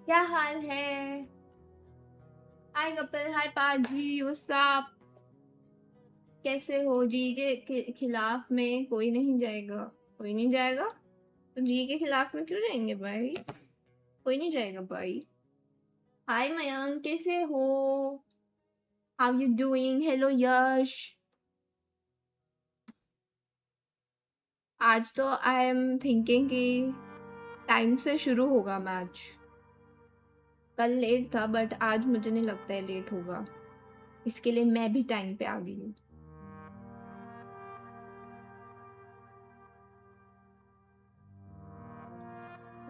क्या हाल है? हाय कपिल, हाय पाजी, व्हाट्स अप? कैसे हो? जी के खिलाफ में कोई नहीं जाएगा। कोई नहीं जाएगा तो जी के खिलाफ में क्यों जाएंगे भाई? कोई नहीं जाएगा भाई। हाय मयंक, कैसे हो? How you doing? हेलो यश। आज तो आई एम थिंकिंग कि टाइम से शुरू होगा मैच। कल लेट था बट आज मुझे नहीं लगता है लेट होगा, इसके लिए मैं भी टाइम पे आ गई हूँ।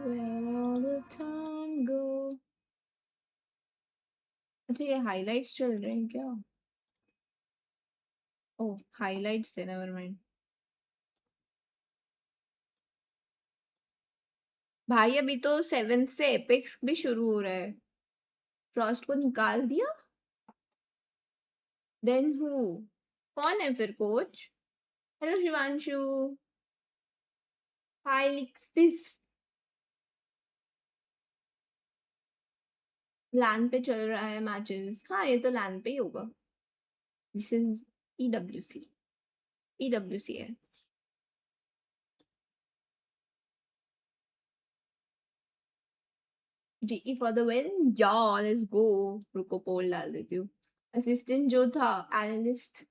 Where all the time go? अच्छा, ये हाइलाइट्स चल रहे हैं क्या? ओह, हाइलाइट्स थे, नेवर माइंड। भाई अभी तो 7th से एपिक्स भी शुरू हो रहा है। फ्रॉस्ट को निकाल दिया? Then who? कौन है फिर कोच? हेलो शिवांशु। हाय लिक्सिस। लैन पे चल रहा है मैचेस। हाँ, ये तो लैन पे ही होगा। This is EWC। EWC है। GE for the win. या लेट्स गो। रुको पोल डाल देती हूँ। असिस्टेंट जो था, analyst,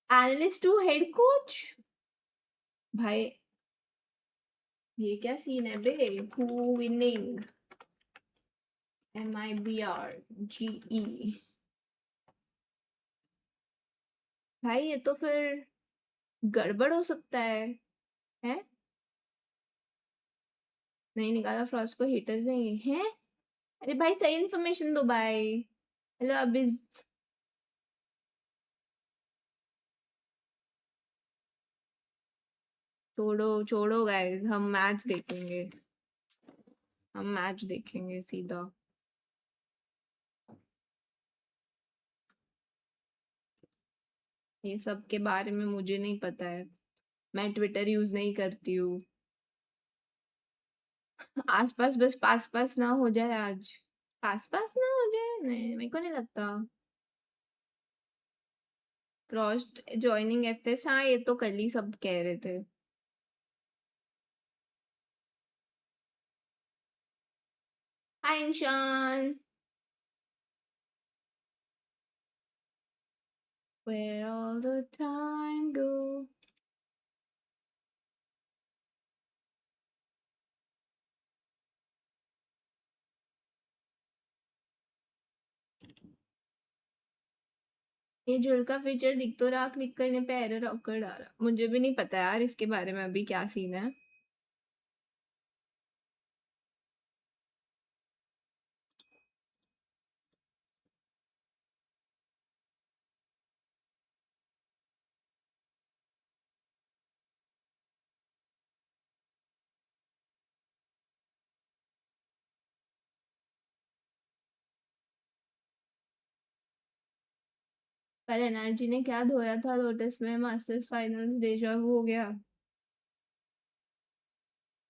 analyst to head coach. भाई ये क्या सीन है बे? Who winning? MIBR GE। भाई ये तो फिर गड़बड़ हो सकता है? नहीं निकाला फ्रॉस्ट को हेटर्स हैं ये हैं। अरे भाई सही इन्फॉर्मेशन दो भाई। हेलो अभी छोड़ो छोड़ो गाइस, हम मैच देखेंगे, हम मैच देखेंगे सीधा। ये सब के बारे में मुझे नहीं पता है, मैं ट्विटर यूज नहीं करती हूँ। आसपास बस पास पास ना हो जाए आज, पास पास ना हो जाए, नहीं मेरे को नहीं लगता। फ्रॉस्ट ज्वाइनिंग एफएस, हाँ ये तो कल ही सब कह रहे थे। हाय इंशान। Where all the time go। ये जुल का फीचर दिख तो रहा, क्लिक करने पे एरर ऑकर डाला, मुझे भी नहीं पता यार इसके बारे में अभी क्या सीन है। पर एनर्जी ने क्या धोया था लोटस में, मास्टर्स फाइनल्स डेजा वू हो गया।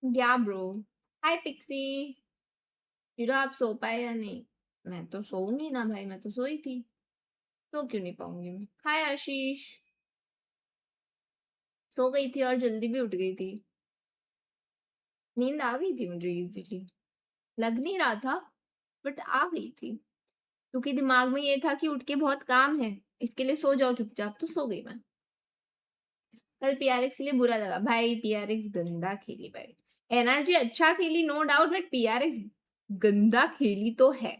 क्या ब्रो। हाय पिक्सी। जीरो आप सो पाए या नहीं? मैं तो सोऊंगी ना भाई, मैं तो सोई थी, सो क्यों नहीं पाऊंगी मैं। हाय आशीष। सो गई थी और जल्दी भी उठ गई थी, नींद आ गई थी मुझे इजीली, लग नहीं रहा था बट आ गई थी, क्योंकि दिमाग में ये था कि उठ के बहुत काम है, इसके लिए सो जाओ चुपचाप, तो सो गई मैं। कल पीआरएक्स के लिए बुरा लगा भाई, पीआरएक्स गंदा खेली भाई। एनर्जी अच्छा खेली नो डाउट, बट पीआरएक्स गंदा खेली तो है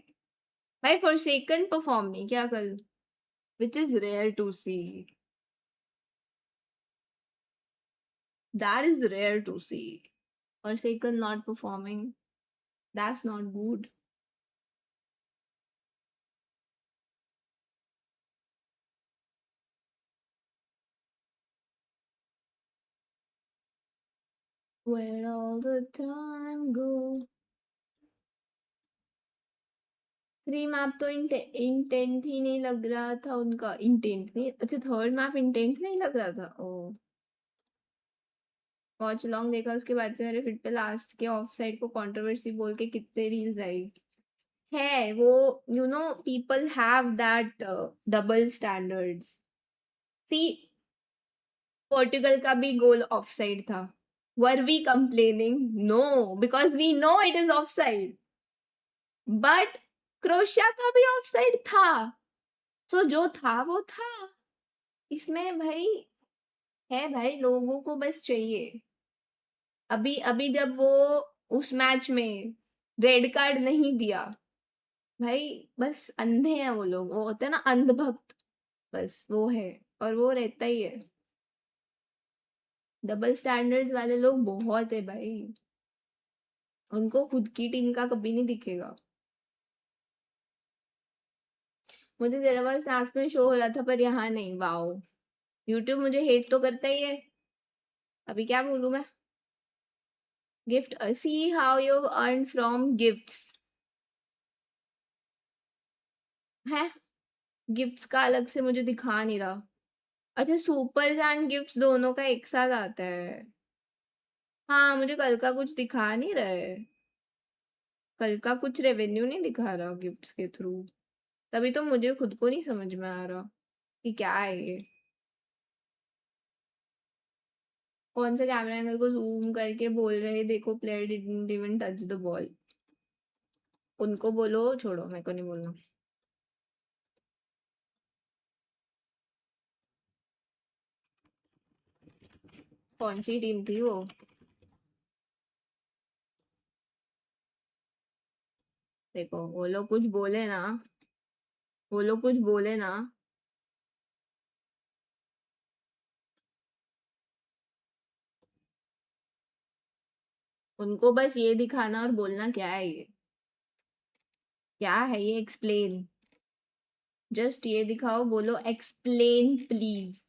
भाई। फॉरसेकन परफॉर्म नहीं किया कल, which is rare to see, that is rare to see. Forsaken not performing, that's not good. Where all the time go। 3 map तो इंटेंट ही नहीं लग रहा था उनका, इंटेंट नहीं, अच्छा थर्ड मैप इंटेंट नहीं लग रहा था। ओ वॉच लॉन्ग देखा, उसके बाद से मेरे फीड पे लास्ट के ऑफ साइड को कंट्रोवर्सी बोल के कितने रील्स आई है वो। You know people have that double standards. See Portugal का भी गोल ऑफ साइड था, were we complaining? No, because we know it is off side, but Croatia का भी ऑफ साइड था, सो जो था वो था। इसमें भाई है भाई, लोगों को बस चाहिए। अभी अभी जब वो उस मैच में रेड कार्ड नहीं दिया भाई, बस अंधे हैं वो लोग, वो होते हैं ना अंधभक्त, बस वो है, और वो रहता ही है। डबल स्टैंडर्ड्स वाले लोग बहुत है भाई, उनको खुद की टीम का कभी नहीं दिखेगा। मुझे तेरा पास स्नैक्स में शो हो रहा था पर यहाँ नहीं, वाओ। यूट्यूब मुझे हेट तो करता ही है, अभी क्या बोलूं मैं। Gift, see how you earn from gifts है, गिफ्ट्स का अलग से मुझे दिखा नहीं रहा। अच्छा सुपर्स एंड गिफ्ट्स दोनों का एक साथ आता है। हाँ मुझे कल का कुछ दिखा नहीं रहा है, कल का कुछ रेवेन्यू नहीं दिखा रहा गिफ्ट्स के थ्रू, तभी तो मुझे खुद को नहीं समझ में आ रहा कि क्या है ये। कौन से कैमरा एंगल को जूम करके बोल रहे देखो, player didn't even touch the ball. उनको बोलो, छोड़ो मेरे को नहीं बोलना। कौन सी टीम थी वो? देखो वो लोग कुछ बोले ना, वो लोग कुछ बोले ना, उनको बस ये दिखाना और बोलना क्या है ये? क्या है ये? एक्सप्लेन। जस्ट ये दिखाओ, बोलो explain please.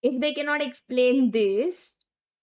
If they can not explain this,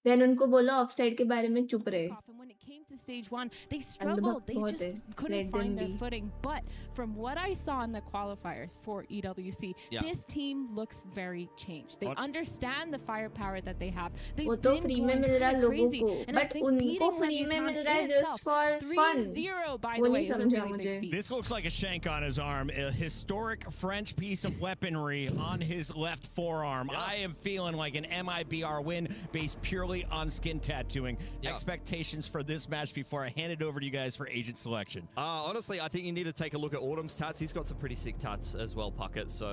then उनको बोलो ऑफसाइड के बारे में चुप रहे। When it came to stage 1, they struggled. They just couldn't find their footing. But from what I saw in the qualifiers for EWC, this team looks very changed. They understand the firepower that they have. वो तो free में मिल रहा है लोगों को, but उनको free में मिल रहा है just for fun. 3-0 by वो the way नहीं is a समझा really मुझे. big feat. This looks like a shank on his arm, a historic French piece of weaponry on his left forearm. I am feeling like an MIBR win based purely on skin tattooing. Expectations for this match before I hand it over to you guys for agent selection. Honestly, I think you need to take a look at Autumn's tats. He's got some pretty sick tats as well, Puckett. So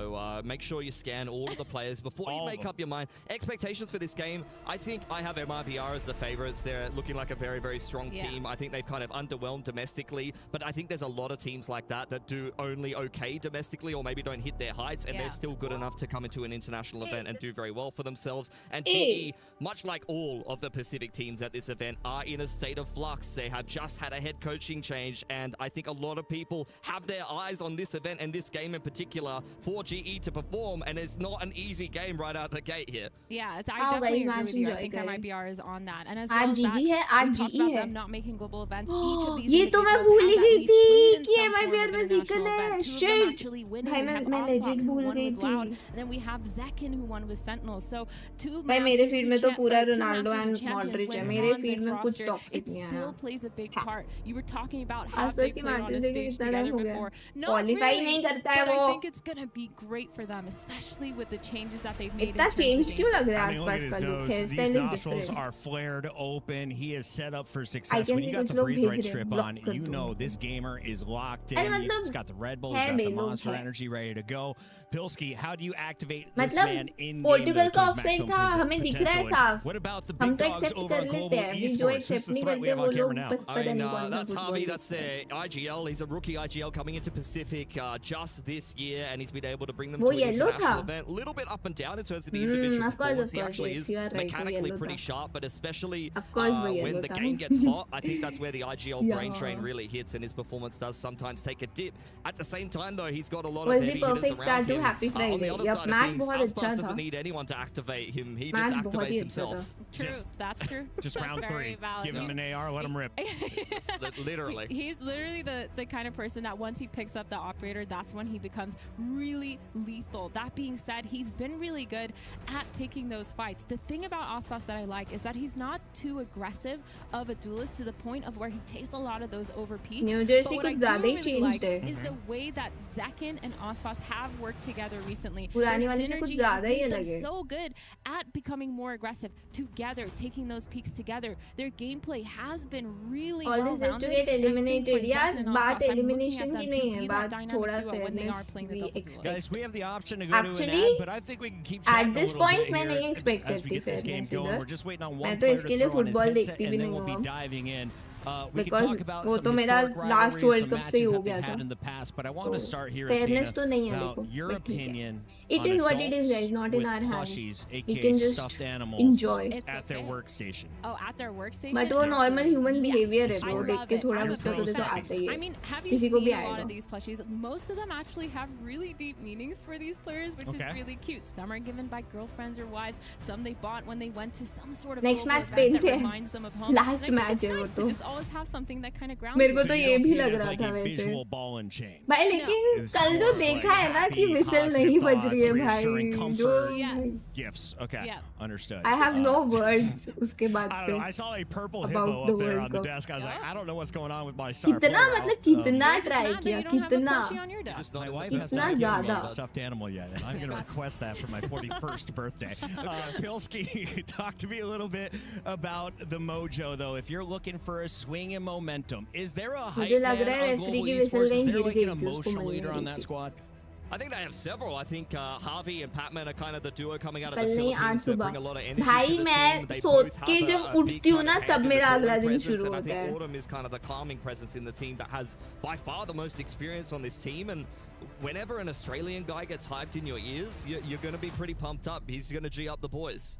make sure you scan all of the players before you make up your mind. Expectations for this game, I think I have MIBR as the favorites. They're looking like a very, very strong team. I think they've kind of underwhelmed domestically, but I think there's a lot of teams like that do only okay domestically or maybe don't hit their heights, and they're still good enough to come into an international event and do very well for themselves. And GE, much like all of the Pacific teams at this event, are in a state of flux. They have just had a head coaching change, and I think a lot of people have their eyes on this event and this game in particular for GE to perform, and it's not an easy game right out the gate here. Yeah, I definitely agree with you. I think MIBR is on that. And as well as that, we talked about them not making global events. Each of these ये तो मैं भूल ही गई थी कि MIBR में Zekan है. Shit. भाई मैं legit भूल गई थी. And then we have Zekan who won with Sentinel. So two भाई मेरे फीड में तो पूरा रोनाल्डो एंड मॉड्रिच है. मेरे फीड में कुछ टॉक्सिक नहीं है. It still plays a big part. You were talking about how आसपास they की played on मैचेस a देखे stage कितना टाइम together हो गया. before. क्वालीफाई नहीं करता है but वो. I think it's gonna be great for them, especially with the changes that they've made. इतना चेंज क्यों लग रहा है I mean, look आसपास at का his look? nose. Hair These style is nostrils different. are flared open. He is set up for I success. can When you see got कुछ the लोग breathe भेज right रहे हैं, strip block on, कर you दो. know this gamer is locked अरे in. मतलब He's got the Red Bull, है he's got बे the लोग Monster है. Energy ready to go. Pilski, how do you activate this मतलब man in पोर्टुगल game का to his offside maximum था, हमें दिख रहा है potential? साफ. What about the हम big तो dogs एक्सेप्ट over कर at लेते Global हैं. अभी जो Esports? Who's एक्सेप्ट the नहीं threat we करते have वो on लोग camera now? बस I पता mean, नहीं कौन सा that's फुटबॉल Harvey. That's देखते हैं. their IGL. He's a rookie IGL coming into Pacific just this year, and he's been able to bring them वो to an yellow international था. event. A little bit up and down in terms of the individual Of course, performance. He actually yes, is you are right, वो mechanically yellow pretty था. sharp, but especially Of course वो when yellow the था. game gets hot, I think that's where the IGL brain Yeah. train really hits, and his performance does sometimes take a dip. At the same time, though, he's got a lot Was of the heavy hitters perfect around start to him. Happy On the Friday. other Yep, side of match things, बहुत अच्छा Aspas था. doesn't need anyone to activate him. He Match just बहुत activates ही अच्छा था. himself. True, that's true. Just That's round very 3. valid. Give him an AR, let him rip. Literally. He's literally the kind of person that once he picks up the operator, that's when he becomes really lethal. That being said, he's been really good at taking those fights. The thing about Aspas that I like is that he's not too aggressive of a duelist to the point of where he takes a lot of those over peaks. New Jersey But what I कुछ do ज़्यादा ही really changed like है. is the way that Zekan and Aspas have worked together recently. पुरानी Their वाली से कुछ synergy has ज़्यादा ही made them अलग है. so good at becoming more aggressive together, taking those peaks together. Their gameplay has been really All this is to get eliminated. यार बात elimination की नहीं है, बात थोड़ा fairness we expect. Guys, we have the option to go to an Actually, ad, but I think we can keep at chatting a this little point bit मैं here नहीं expect as we करती get this game fairness going. इधर. We're just waiting on मैं one तो player इसके to लिए throw on his football headset, देखती भी and then नहीं we'll be हूँ. diving in. We can Because talk about वो some तो मेरा historic last rivalries, World some Cup से ही matches हो that गया they've था. had in the past, but I want to तो start here, fairness Athena, तो नहीं है about देखो. your but ठीक है. opinion It on is what it is, adults guys. Not in with our hands. plushies, We aka can just stuffed animals, enjoy. It's at their okay. workstation. Oh, at their workstation? But वो normal human Absolutely. behavior है Yes, I वो देख love के it. थोड़ा I'm a गुस्सा big तो fan. आता ही है. I mean, have you किसी को seen भी a lot आएगा. of these plushies? Most of them actually have really deep meanings for these players, which is Okay. really cute. Some are given by girlfriends or wives. Some they bought when they went to some sort of Next global match event that Spain से reminds them of home. last And I think match it's है वो nice तो. to just always have something that kind of grounds मेरे को you. तो So you ये don't भी see it लग as रहा like था a वैसे. visual ball and chain. भाई लेकिन It's कल जो more देखा like है ना कि happy, विसल positive नहीं बज thoughts, रही है reassuring भाई. comfort. जो Yes. Gifts. Okay. Yeah. Understood. I have no words उसके बाद I don't know. पे. I saw a purple About hippo the up there World on the Cup. desk. I was like, Yeah. I don't know what's going on with my star कितना player मतलब out. कितना You're just try mad that किया you don't have a कितना. plushie on your desk. Just My not wife in the has इतना not given me ज़्यादा. a stuffed animal yet, and I'm going to request that for my 41st birthday. Pilski, talk to me a little bit about the mojo, though. If you're looking for a swing in momentum, is there a hype मुझे man लग रहा है on referee Global की whistle Esports? नहीं Is there गिर like गई an थी उसको emotional मिलने leader on रही that थी. squad? I think they have several. I think Harvey and Patman are kind of the duo coming out of the कल नहीं आज Philippines that सुबह. bring a lot of energy भाई to the मैं team. They सोच both के have जब a big उठती हूँ kind ना of तब hand in मेरा the अगला bowling दिन presence, शुरू and I होता think है. Autumn is kind of the calming presence in the team that has by far the most experience on this team. And whenever an Australian guy gets hyped in your ears, you're going to be pretty pumped up. He's going to G up the boys.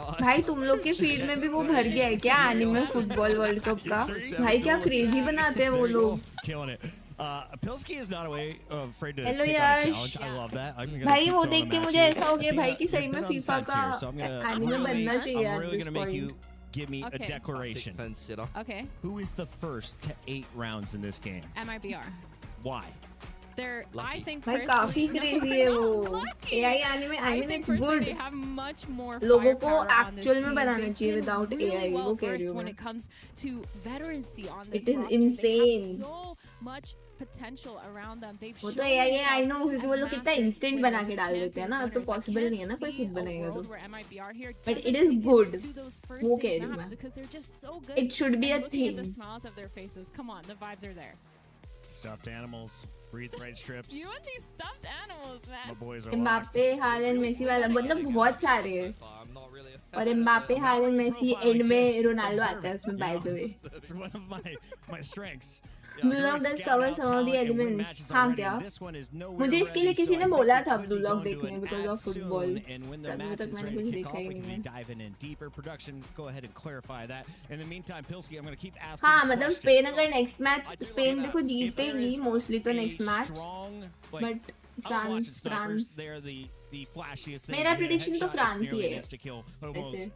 nice. भाई तुम लोग के feed में भी वो भर गया है क्या एनिमे फुटबॉल वर्ल्ड कप का? भाई क्या क्रेजी बनाते हैं वो लोग. Killing it. Pilsky is not afraid to Hello, take on a Yash. challenge. I love that. I'm gonna भाई keep वो throwing देख them के at मुझे you. ऐसा हो गया भाई कि सही I've में been on फीफा fence का here, so I'm एनिमे बनना चाहिए I'm यार really this gonna make point. you give me a Okay. declaration. Classic fence sitter. Okay. Who is the first to 8 rounds in this game? MIBR. Why? I think भाई काफी crazy है वो AI आने में I mean it's good they have much more लोगों को firepower on this actual में team. बनाना They've चाहिए been without really AI well वो कह रही versed हूँ when मैं it comes to veterancy on this It is roster. insane. They have so much potential around them. They've वो shown तो AI है I themselves know क्योंकि वो as लोग कितना masters instant winners, बना के as डाल देते हैं ना champions तो winners. I possible नहीं है ना can't कोई see खुद a बनेगा तो world where MIBR here But it doesn't is make good. to those वो first कह 8 रही हूँ maps मैं because they're just so good. It should be And a looking at the thing smiles of their faces. Come on, the vibes are there. Stuffed animals, breathe right strips. You and these stuffed animals, My man. boys are locked. Mbappe Haaland Messi वाला मतलब बहुत सारे हैं और Mbappe Haaland Messi end में Ronaldo आता है उसमें by the way It's one of my strengths. Blue Lock does cover some of the elements हाँ क्या मुझे इसके लिए किसी ने बोला था Blue Lock देखने because of football तभी तक मैंने कुछ देखा ही नहीं है diving in deeper production go ahead and clarify that in the meantime Pilsky I'm going to keep asking हाँ मतलब स्पेन अगर नेक्स्ट मैच स्पेन देखो जीतेगी मोस्टली तो next match but France the flashiest thing मेरा prediction तो France ही है ऐसे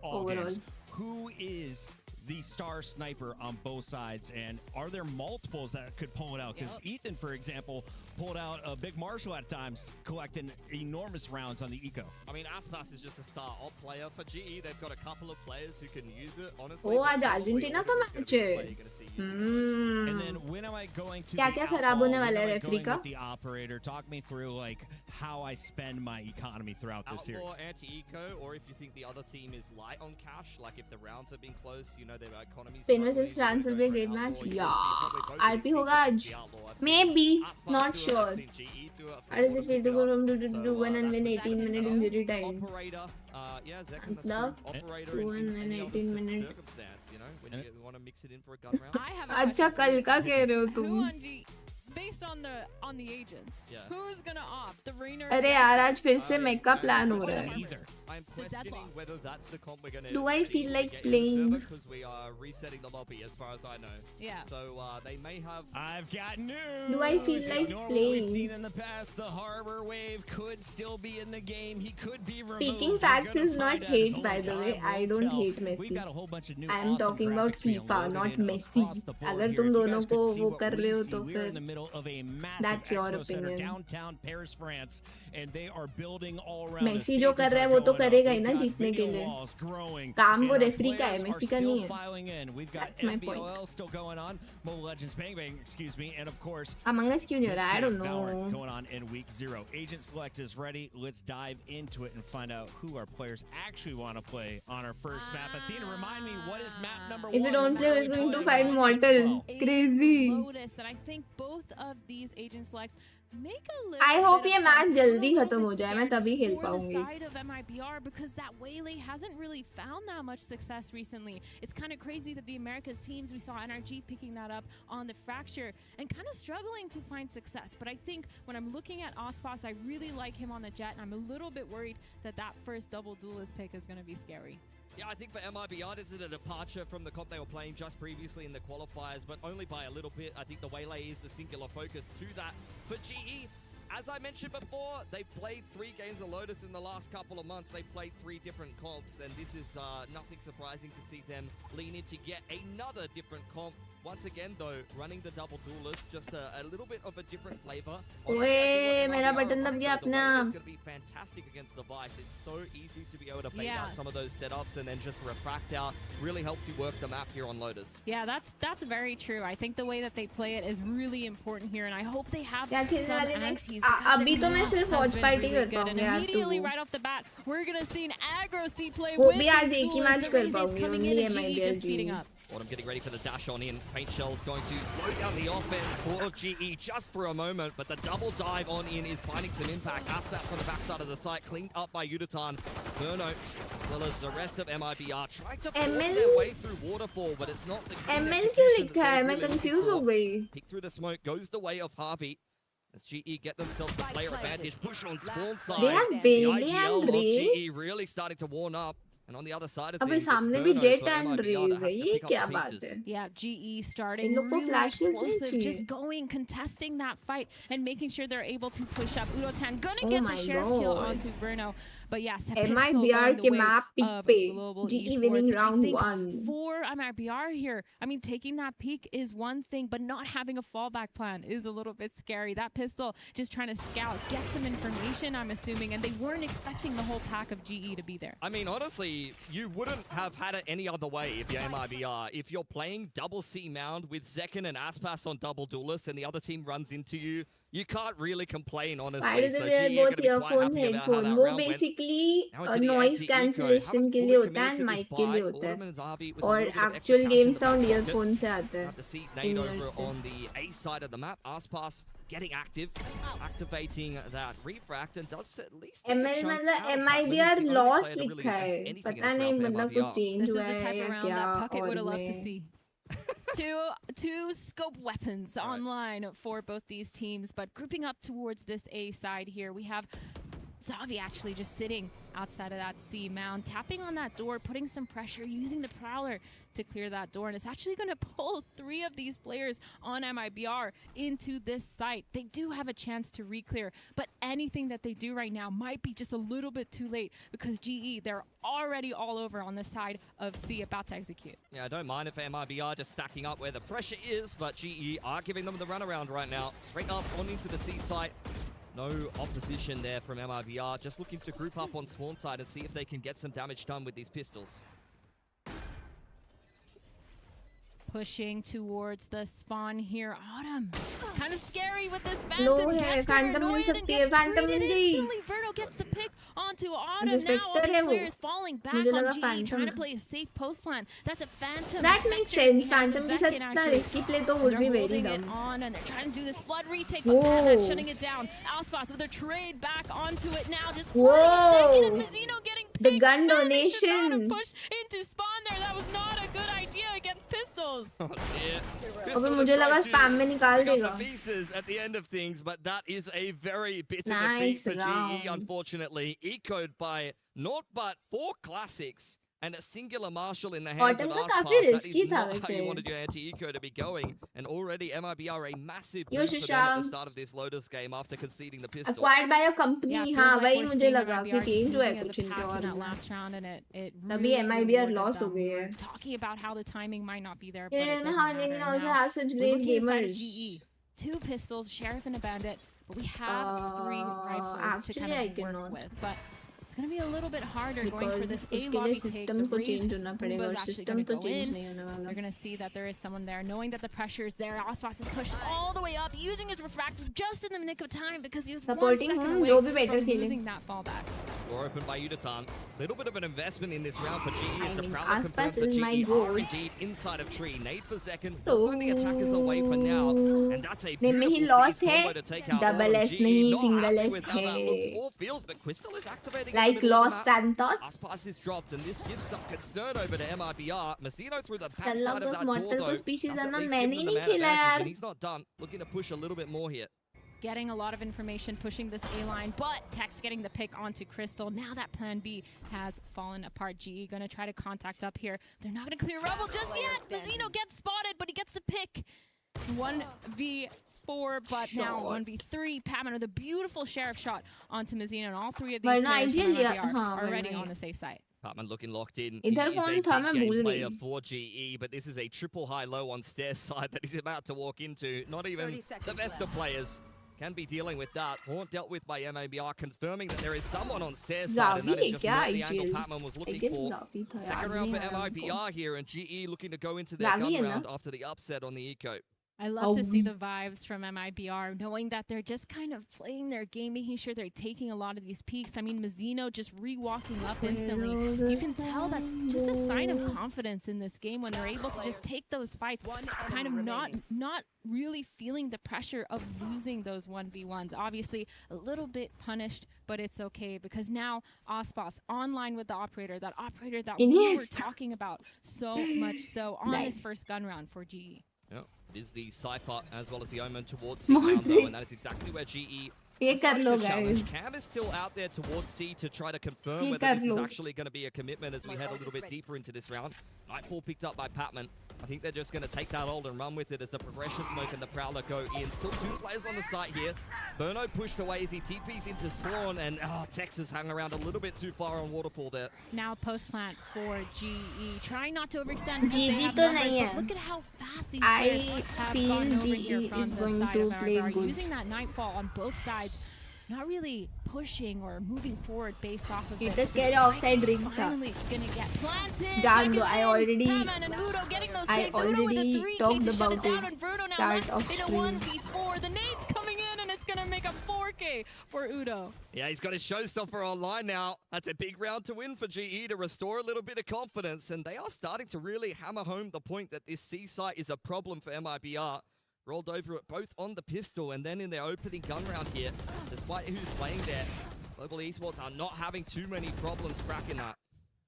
overall who is the star sniper on both sides and are there multiples that could pull it out because Ethan for example pulled out a big Marshall at times collecting enormous rounds on the eco. I mean Aspas is just a star op player for GE. They've got a couple of players who can use it honestly. ओ आज Argentina का match है And then when am I going to क्या खराब होने वाला है referee का the operator talk me through like how I spend my economy throughout this series. Outlaw anti-eco or if you think the other team is light on cash like if the rounds have been close you know their economy Spain versus France will be a great match yeah RP होगा आज maybe not sure how does it feel to go from 2-1 and win 18 minute injury time मतलब 2-1 win 18 minute circumstance you know when you want to mix it in for a gun round अच्छा कल का कह रहे हो तुम Based on the agents, who's gonna opt? The Rainer. अरे यार आज फिर से मेका प्लान हो रहा है I'm questioning whether that's the comp we're gonna Do I feel like playing? Because we are resetting the lobby as far as I know. Yeah. So they may have. I've got news. Do I feel like Normally playing? seen in the past, the Harbor Wave could still be in the game. He could be removed. Speaking facts is not hate by the way. I don't hate We've Messi. got a whole bunch of new I am awesome talking about graphics being FIFA, loaded not in Messi. across the board अगर here. तुम If you दोनों guys को could see वो what कर we रहे हो see, तो we're in फिर the middle of a massive That's your expo center opinion. downtown Paris, France, and they are building all around. Messi जो कर रहा है वो तो करेगा ही ना जीतने के लिए काम वो रेफरी का है मेसी का नहीं है That's my point still going on Mobile Legends Bang Bang excuse me and of course Among Us क्यों नहीं हो रहा I don't Valorant know going on in week 0 Agent Select is ready let's dive into it and find out who our players actually want to play on our first map Athena remind me what is map number 1 If you don't play who's going to fight Mortal crazy Lotus, and I think both of these agent selects make a little I hope bit ये of match sense. जल्दी I'm a खत्म little हो bit जाए मैं scared तभी खेल for the पाऊंगी side of MIBR because that Waylay hasn't really found that much success recently. It's kind of crazy that the Americas teams, we saw NRG picking that up on the Fracture and kind of struggling to find success. But I think when I'm looking at Ospas, I really like him on the Jet, and I'm a little bit worried that that first double duelist pick is going to be scary. Yeah, I think for MIBR, this is a departure from the comp they were playing just previously in the qualifiers, but only by a little bit. I think the Waylay is the singular focus to that. For GE, as I mentioned before, they've played 3 games of Lotus in the last couple of months. They've played 3 different comps, and this is nothing surprising to see them lean in to get another different comp. Once again, though, running the double duelist, just a little bit of a different flavor. ओए मेरा button दब गया अपना It's going to be fantastic against the Vice. It's so easy to be able to bait out some of those setups and then just refract out. Really helps you work the map here on Lotus. Yeah, that's very true. I think the way that they play it is really important here, and I hope they have क्या खेलने some वाले next antis because अभी तो मैं their सिर्फ map has watch been party really कर good, and पाऊंगी यार immediately तो right off the bat, we're gonna see an aggro C play वो with भी आज these एक ही duelists. मैच The कर Rays पाऊंगी coming only in and GE MIBR just speeding up. Autumn getting ready for the dash on in. Paint Shell's going to slow down the offense for GE just for a moment, but the double dive on in is finding some impact. Aspas from the backside of the site, cleaned up by Udatan. Burno, as well as the rest of MIBR, trying to force their way through Waterfall, but it's not the clean ML क्यों execution लिखा है that मैं they're really confuse हो looking for. गई Pick through the smoke, goes the way of Harvey. As GE get themselves the player advantage, push on spawn side. They are The Bailey IGL and of Grace. GE really starting to warm up. And on the other side of अबे things, it's सामने भी Burno Jet for and MIBR Raze that है has to ये pick up क्या the बात pieces. है Yeah, GE starting इन लोग को really flashes नहीं explosive, चाहिए just going, contesting that fight and making sure they're able to push up. Udotan gonna Oh get my the sheriff kill God. onto Verno. But yes, a MIBR के map pick of पे global GE winning esports. I round think 1. for MIBR here, I mean, taking that peak is one thing, but not having a fallback plan is a little bit scary. That pistol just trying to scout, get some information, I'm assuming, and they weren't expecting the whole pack of GE to be there. I mean, honestly, you wouldn't have had it any other way if you're MIBR. If you're playing double C Mound with Zekken and Aspas on double duelist and the other team runs into you, you can't really complain, honestly. Why do So they GE wear are both going to be quite earphone, happy about how headphone? that वो round went. basically Now into the noise anti-eco. cancellation Haven't के fully लिए होता है committed and to this mic के लिए fight. होता है Ornament and Zavi with a और little bit of extra actual cash game in the sound back pocket. earphone से आता है Have the C's nade over in-ear से on the A side of the map. Aspas getting active, activating that refract, and does at least take a ML chunk मतलब out of Patman. MIBR He's the only loss player to really लिखा invest है anything in पता this नहीं round for मतलब MIBR. कुछ change This is हुआ the है type या of round क्या that Puckett और would have loved to में see. Two scope weapons online for both these teams, but grouping up towards this A side here, we have Zavi actually just sitting outside of that C mound, tapping on that door, putting some pressure, using the Prowler to clear that door, and it's actually going to pull 3 of these players on MIBR into this site. They do have a chance to re-clear, but anything that they do right now might be just a little bit too late because GE, they're already all over on the side of C about to execute. Yeah, I don't mind if MIBR just stacking up where the pressure is, but GE are giving them the runaround right now. Straight up on into the C site. No opposition there from MIBR. Just looking to group up on spawn side and see if they can get some damage done with these pistols. Pushing towards the spawn here. Autumn, kind of scary with this Low Phantom. है Gets Phantom mill paranoid and सकती है gets Phantom treated मिल गई instantly. Verno gets the pick onto Autumn. जो Now all Spectre these है वो players falling back मुझे on लगा GE, Phantom trying to है play a safe post plan. That's a Phantom. That a makes Spectre in the sense hands of Phantom के साथ Zekken, इतना actually. risky play तो And would they're be very holding it dumb on, and they're trying to do this flood retake, but Batman shutting it down. Alspas with a trade back onto it now, just flooding it. Zekken and Mazzino getting picked. The gun No, they should not have donation. pushed into spawn there. That was not a good idea against pistols. Oh, dear. अबे मुझे लगा spam में निकाल Pick up देगा the pieces at the end of things, but that is a very bitter Nice defeat for round. GE, unfortunately. Echoed by naught but 4 classics and a singular Marshal in the hands Autumn of का Aspas. काफी That risky is था not how you वैसे wanted your anti-eco to be going. And already MIBR a massive Yo, boost for them at the Shisham. start of this Lotus game after conceding the pistol. acquired by a company Yeah, it हाँ feels like वही we're मुझे seeing लगा कि MIBR just change हुआ है moving as a कुछ इनके pack और in that में last round, and it तभी really MIBR rewarded loss हो them. गई We है were talking about how the timing might not be there, but Here it and doesn't how they matter can also now. have such We're great looking inside of gamers GE. 2 pistols, Sheriff and a Bandit, but we have 3 rifles to actually kind I of work cannot with. But it's going to be a little bit harder going for because this A उसके लिए lobby take. system The को Raze change होना पड़ेगा Booba और is actually system going to तो go change in. नहीं होने वाला You're going to see that there is someone there, knowing that the pressure is there. Aspas is pushed all the way up, using his refractor just in the nick of time because he was Supporting 1 second him, away जो भी better from खेले losing that fallback. Door open by Udatan. Little bit of an investment in this round for GE as I the mean, Prowler Aspas confirms that is my GE are goat. indeed inside of tree. Nade for Zekken. Also the attackers away for now. And that's a नहीं में ही beautiful loss C's है combo to take out double Autumn. S GE नहीं not single happy S with how that looks है or feels, but Crystal is activating in the like middle of Los the map. Santos Aspas is dropped, and this gives some concern over to MIBR. Massino through the backside Sherlock of was that door, mortal though. को species Does है at ना least मैंने give them he the नहीं man खेला advantage, यार and he's not done. Looking to push a little bit more here. Getting a lot of information, pushing this A line, but Tex getting the pick onto Crystal. Now that plan B has fallen apart. GE gonna try to contact up here. They're not gonna clear Rebel just yet. Mazzino gets spotted, but he gets the pick. 1v4, but now 1v3. Patman with a beautiful sheriff shot onto Mazzino, and all 3 of these वरना players from ideally MIBR हाँ are already वरना on the safe side. Patman looking locked in. He इधर is a कौन big था मैं game भूल player गई for GE, but this is a triple high-low on stairs side that he's about to walk into. Not even the best of players can be dealing with that. Horn dealt with by MIBR, confirming that there is someone on stairs side, and that is just not the angle Patman was looking for. Second round for MIBR here, and GE looking to go into their gun round after the upset on the eco. I love to see the vibes from MIBR, knowing that they're just kind of playing their game, making sure they're taking a lot of these peaks. I mean, Mazzino just re-walking up instantly. You can tell that's just a sign of confidence in this game when they're able to just take those fights, kind of not really feeling the pressure of losing those 1v1s. Obviously, a little bit punished, but it's okay because now Aspas online with the operator, that operator that we were talking about so much so on this first gun round for GE. Yep. It is the Cypher as well as the Omen towards C round though, and that is exactly where GE ये कर लो guys Cam is still out there towards C to try to confirm whether this is actually going to be a commitment as we head a little bit deeper into this round. Nightfall picked up by Patman. I think they're just going to take that ult and run with it as the progression smoke and the Prowler go in. Still 2 players on the site here. Burno pushed away as he TPs into spawn, and Texas hung around a little bit too far on Waterfall there. Now post plant for GE, trying not to overextend because they GG have to numbers, nahi but hai. look at how fast these I players have feel gone over GE here from is the going side to of play MIBR, good. using that Nightfall on both sides. Not really pushing or moving forward based off of It it. is scary offside ring tha. Finally gonna get planted. Jaan do, Seconds I in. already- Paman and Udo getting those I picks. Udo with a already 3 talked to shut it about down, it. and Bruno now That's left in a off-stream. 1v4. The nade's coming in, and it's gonna make a 4K for Udo. Yeah, he's got his showstopper online now. That's a big round to win for GE to restore a little bit of confidence, and they are starting to really hammer home the point that this C site is a problem for MIBR. Rolled over it both on the pistol and then in their opening gun round here. Despite who's playing there, Global Esports are not having too many problems cracking that.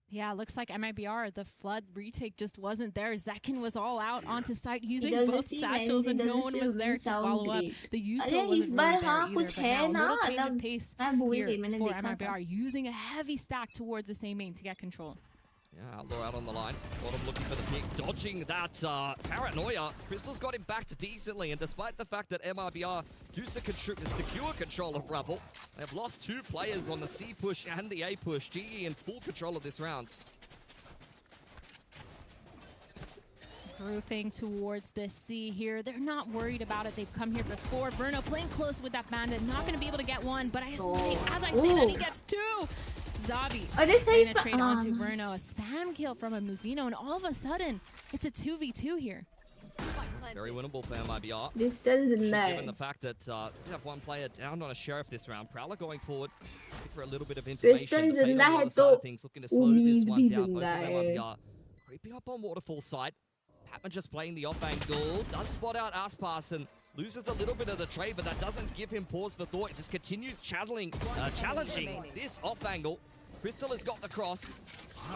Yeah, looks like MIBR, the flood retake just wasn't there. Zekin was all out onto site using doesn't both seem satchels, and and it no one doesn't was there to sound follow up. great. The अरे util इस wasn't bar really there हाँ either, कुछ but है now a ना little change of मतलब pace मैं भूल here गई मैंने for देखा था MIBR, using a heavy stack towards the same main to get control. Yeah, Outlaw out on the line. Bottom looking for the pick, dodging that paranoia. Crystal's got him back decently, and despite the fact that MIBR do secure control of Rebel, they've lost 2 players on the C push and the A push. GE in full control of this round. Grouping towards this C here. They're not worried about it. They've come here before. Bruno playing close with that bandit. Not going to be able to get one, but as I say that, he gets 2. Zabi penetrate onto Bruno. A spam kill from a Mizuno, and all of a sudden, it's a 2v2 here. Very winnable for MIBR. Crystal जिंदा Given है the fact that we have 1 player down on a sheriff this round. Prowler going forward, looking for a little bit of information. Crystal Fade on जिंदा the है other side of तो things, looking to slow this उम्मीद one भी down. Both जिंदा of है MIBR creeping up on Waterfall side. Patman just playing the off angle, does spot out Aspas and loses a little bit of the trade, but that doesn't give him pause for thought. He just continues challenging this off angle. Crystal has got the cross.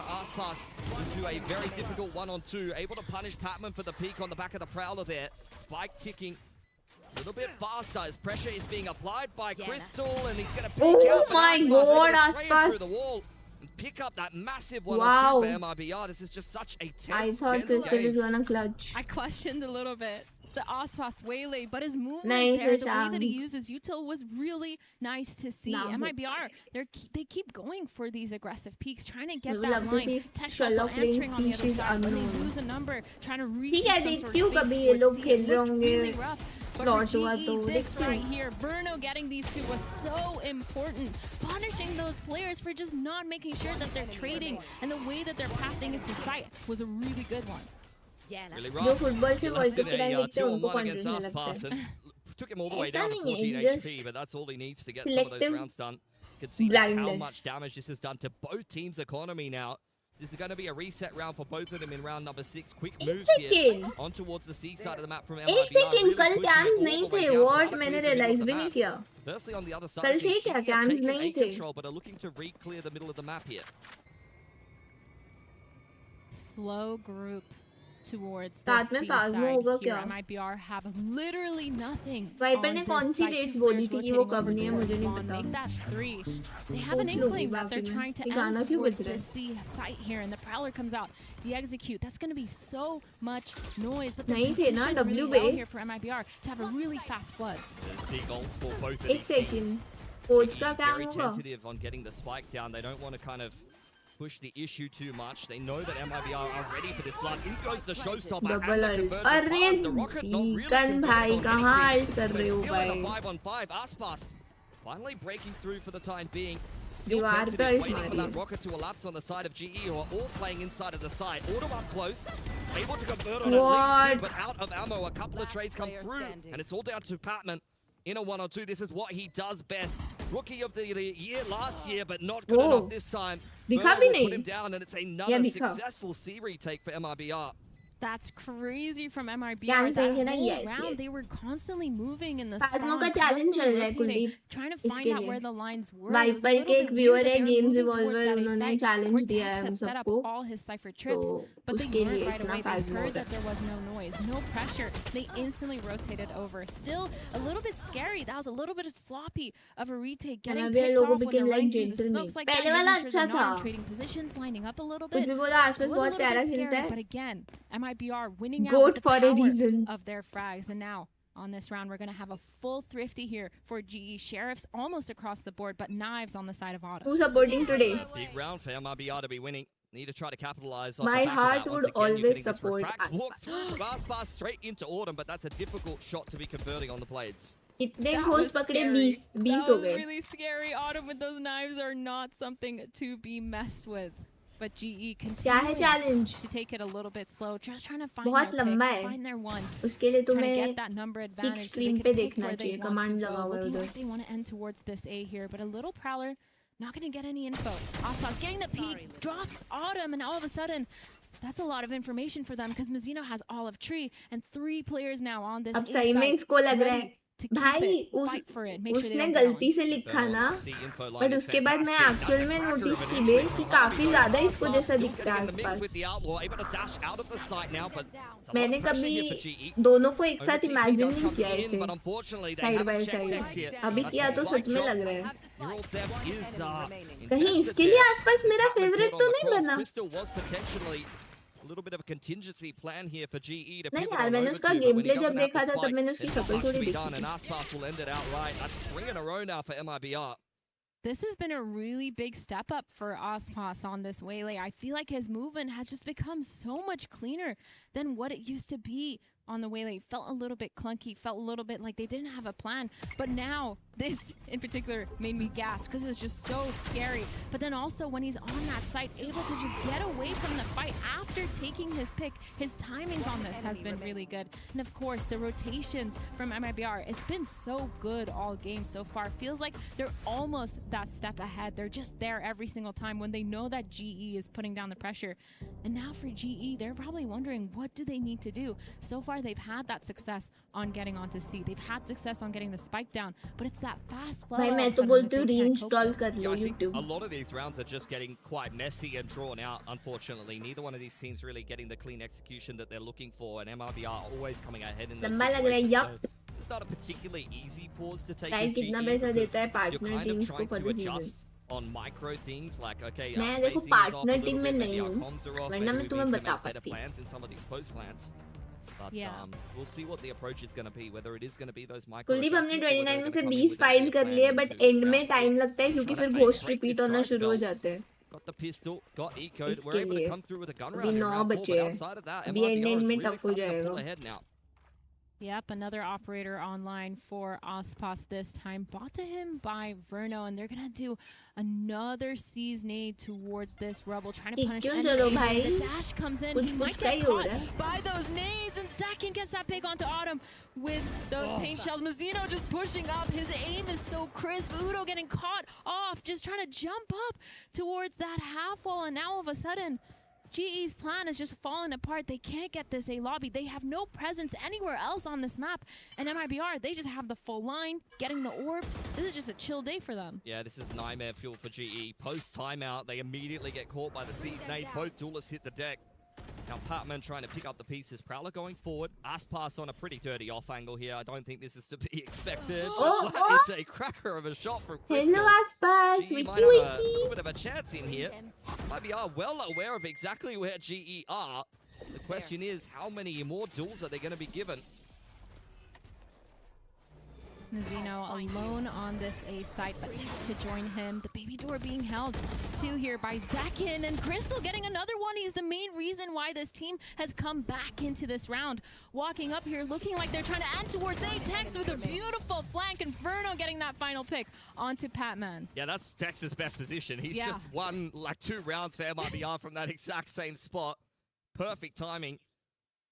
Aspas into a very difficult 1-on-2, able to punish Patman for the peak on the back of the Prowler there. Spike ticking a little bit faster as pressure is being applied by Crystal, and he's going to peek out. But my Aspas God, able to spray him Aspas. through the wall and pick up that massive 1-on-2 Wow. for MIBR. This is just such a tense, I thought tense Crystal game. is gonna clutch I questioned a little bit the Aspas waylay, but his movement Nice, there, the way Shang. that he uses util was really nice to see. Nah. MIBR, they keep going for these aggressive peaks, trying to get We will that have to line. see Tex also Sherlock playing answering on the other species side, when they unknown. lose a number, trying to ठीक retake है some sort देखती हूँ of space कभी ये लोग towards C. खेल It रहे looked होंगे really rough. But slot for हुआ GE, तो this देखती right हूँ here, Bruno getting these 2 was so important. Punishing those players for just not making sure that they're trading, and the way that they're pathing into sight was a really good one. Really जो rough. Football से He world left cup in के time a देखते हैं उनको 2-on-1 against contribution लगता Aspas है and took him all the way ऐसा down to नहीं है, 14 just HP, but that's all he needs to get some of those selective rounds done. You can see just how blindness. much damage this has done to both teams' economy now. This is going to be a reset round for both of them in round number 6. Quick moves here second. on towards the C side of the map from एक MIBR. Second Really कल pushing it कैम्स all नहीं the way थे down. What Prowler मैंने clears the middle realize of the भी नहीं map. किया Firstly, on the other side कल of थे things, क्या GE have कैम्स taken नहीं A थे control, but are looking to re-clear the middle of the map here. Slow group towards the साथ में C Phasmo side होगा here. क्या? MIBR have literally nothing. Viper on ने this कौन सी site. Dates 2 बोली players थी कि वो rotating कब over नहीं है towards मुझे नहीं spawn. पता Make that 3. They have an पूछ लूंगी inkling that they're बाकी trying to मैं ये गाना end क्यों towards बज रहा this है C site here, and the Prowler comes out. The execute, that's going to be so much noise, but they're नहीं थे ना positioned really W well पे here for MIBR to have a really fast flood. There's big ults for both of एक these teams. Second coach का क्या Very होगा tentative on getting the spike down. They don't want to kind of push the issue too much. They know that MIBR are ready for this flood. In goes the showstopper double and the ult conversion अरे pass. The rocket not really कन भाई converted on कहाँ anything. Alt कर They're रहे हो still in a भाई 5-on-5. Aspas finally breaking through for the time being. Still दीवार पे tentative, ult waiting for that मारी rocket to elapse on the side of GE, who are all playing inside of the side. Autumn up close, able to convert on at What? least 2, but out of ammo. A couple of trades come through, and it's all down to Patman. In a 1-on-2, this is what he does best. Rookie of the year last year, but not good Oh. enough this time. दिखा Burrow भी will put नहीं him down, and it's another या दिखा successful C retake for MIBR. That's crazy from MIBR. Gang That saying है ना, whole yes, round, yes. they were constantly moving in the Phasmo का spawn, challenge चल रहा है constantly rotating, Kuldeep trying to find इसके out लिए where the lines were. It was a Viper little के bit एक weird व्यूअर that है they were games moving revolver towards that A उन्होंने site चैलेंज where दिया Tex है हम had set up सबको all his cipher trips, तो but they उसके weren't लिए right इतना away. They Phasmo heard हो that there was no noise, no pressure. They instantly rotated over. Still a little bit scary. That was a little bit sloppy of a retake, getting MIBR picked लोगों off when became they're like running through the gentlemen. smokes like that, पहले वाला making sure अच्छा they're not in था trading positions, lining up a little कुछ bit. भी बोला It आसपास was a बहुत little प्यारा bit खेलता scary, है but again, MIBR MIBR winning out Goat with the for a power reason. of their frags. And now on this round, we're going to have a full thrifty here for GE. Sheriffs almost across the board, but knives on the side of Autumn. Who's supporting today? Big round for MIBR to be winning. Need to try to capitalize off My the back heart of that. would Once again, you're always getting this support refract walk Aspas. through Aspas straight into Autumn, but that's a difficult shot to be converting on the blades. इतने That Ghosh was पकड़े scary. 20 That हो was गए. really scary. Autumn with those knives are not something to be messed with. But GE क्या है continuing challenge? to take it a little bit slow, just trying to find बहुत their लंबा pick, है. find their one. उसके लिए Trying to तुम्हें get that number advantage so they stream can पे pick देखना where they चाहिए. want Command to लगा go. हुआ है Looking उधर. like they want to end towards this A here, but a little Prowler not going to get any info. Aspas getting the peek, drops Autumn, and all of a sudden, that's a lot of information for them because Mizzino has Olive Tree and 3 players now on this अब A सही में site इसको लग रहा है ready to keep भाई it, fight for it, make sure they उसने don't get on. गलती से लिखा ना बट उसके बाद मैं एक्चुअल में नोटिस की बे कि काफी ज्यादा इसको जैसा दिखता है आसपास मैंने कभी दोनों को एक साथ इमेजिन नहीं किया ऐसे साइड बाय साइड अभी किया तो सच में लग रहा है कहीं इसके लिए आसपास मेरा फेवरेट तो नहीं बना A little bit of a contingency plan here for GE to नहीं pivot यार on मैंने over उसका to, but game when he play जब doesn't have देखा the था तब spike, मैंने उसकी there's not शक्ल much to थोड़ी be देखी done, and थी Aspas will end it outright. That's 3 in a row now for MIBR. This has been a really big step up for Aspas on this waylay. I feel like his movement has just become so much cleaner than what it used to be on the waylay. Felt a little bit clunky, felt a little bit like they didn't have a plan. But now, this in particular made me gasp because it was just so scary. But then also when he's on that site, able to just get away from the fight after taking his pick, his timings on this has been really good. And of course, the rotations from MIBR, it's been so good all game so far. Feels like they're almost that step ahead. They're just there every single time when they know that GE is putting down the pressure. And now for GE, they're probably wondering, what do they need to do? So far, they've had that success on getting onto C. They've had success on getting the spike down, but it's that fast flow. भाई मैं तो बोलती हूँ reinstall कर लो I think YouTube a lot of these rounds are just getting quite messy and drawn out, unfortunately. Neither one of these teams really getting the clean execution that they're looking for, and MIBR always coming ahead in those लंबा लग रहा है situations. yup So it's not a particularly easy pause to take Guys, as GE कितना पैसा देता है because partner you're kind teams of को trying for to the season adjust on micro things like, okay, मैं our देखो spacing is off a partner little team bit, में maybe नहीं our हूँ comms are off, वरना maybe मैं we तुम्हें need to बता make better पाती plans in some of these post plans. But Yeah. we'll see what the approach is going to be, whether it is going to be those micro Kuldeep हमने adjustments or 29 whether में they're से gonna come in 20 with a find clear कर plan लिए and but do and में rounds. Time लगता है क्योंकि Trying फिर to ghost break repeat this होना dry शुरू हो spell. जाते हैं Got the pistol, got ecoed. We're इसके able to लिए come through with a gun अभी round in 9 round 4, बचे but हैं outside of that, अभी MIBR एंड is में really टफ हो starting to जाएगा pull ahead now. Yep, another operator online for Aspas this time. Bought to him by Verno, and they're going to do another seize nade towards this Rebel, trying to punish क्यों any चलो aim. भाई The dash comes in. कुछ He कुछ might का get ही हो caught रहा है by those nades, and Zakin gets that pick onto Autumn with those paint shells. Mizzino just pushing up. His aim is so crisp. Udo getting caught off, just trying to jump up towards that half wall, and now all of a sudden, GE's plan is just falling apart. They can't get this A lobby. They have no presence anywhere else on this map. And MIBR, they just have the full line, getting the orb. This is just a chill day for them. Yeah, this is nightmare fuel for GE. Post timeout, they immediately get caught by the Seize nade. Both duelists hit the deck. Now Patman trying to pick up the pieces. Prowler going forward. Aspas on a pretty dirty off angle here. I don't think this is to be expected. It's a cracker of a shot from Crystal. Hello Aspas GE wiki might have a wiki little bit of a chance in here. MIBR well aware of exactly where GE are. The question is, how many more duels are they going to be given? Mizzino alone on this A site, but text to join him. The baby door being held to here by Zakin, and Crystal getting another one. He's the main reason why this team has come back into this round. Walking up here, looking like they're trying to end towards A. Text with a beautiful flank, and Verno getting that final pick onto Patman. Yeah, that's Tex's best position. He's Yeah. just won like 2 rounds for MIBR from that exact same spot. Perfect timing.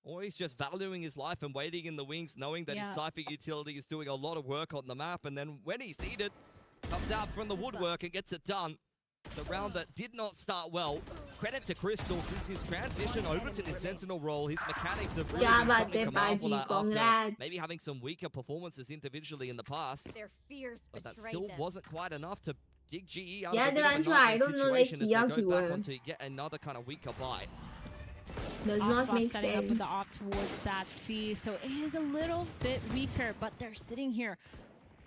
Or he's just valuing his life and waiting in the wings, knowing that his Cypher utility is doing a lot of work on the map. And then when he's needed, comes out from the woodwork and gets it done. The round that did not start well. Credit to Crystal since his transition over to the Sentinel role. His mechanics have really क्या been बात something है commandful बाजी after congrats maybe having some weaker performances individually in the past. Their fears But that betrayed still them. wasn't quite enough to dig GE out Yeah, of a bit of a Devanshu, nightmare I don't know, like, situation as किया they go क्यों back है? onto yet another kind of weaker buy. does not Aspas make setting up with sense the op towards that C, so it is a little bit weaker, but they're sitting here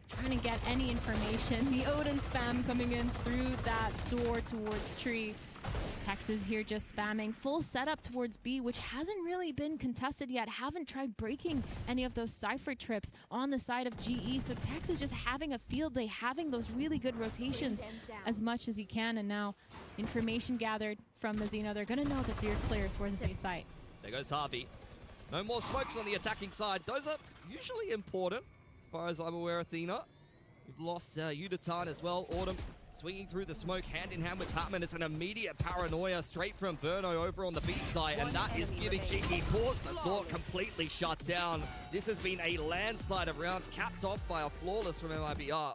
trying to get any information. The Odin spam coming in through that door towards tree. Texas here just spamming full setup towards B, which hasn't really been contested yet. Haven't tried breaking any of those Cypher trips on the side of GE. So Texas just having a field day, having those really good rotations as much as he can. And now information gathered from Mazino. They're going to know that there's players towards the A site. There goes Harvey. No more smokes on the attacking side. Those are usually important, as far as I'm aware, Athena. We've lost Udatan as well. Autumn swinging through the smoke hand in hand with Patman. It's an immediate paranoia straight from Verno over on the B side, and that is giving GE pause for thought, completely shut down. This has been a landslide of rounds, capped off by a flawless from MIBR.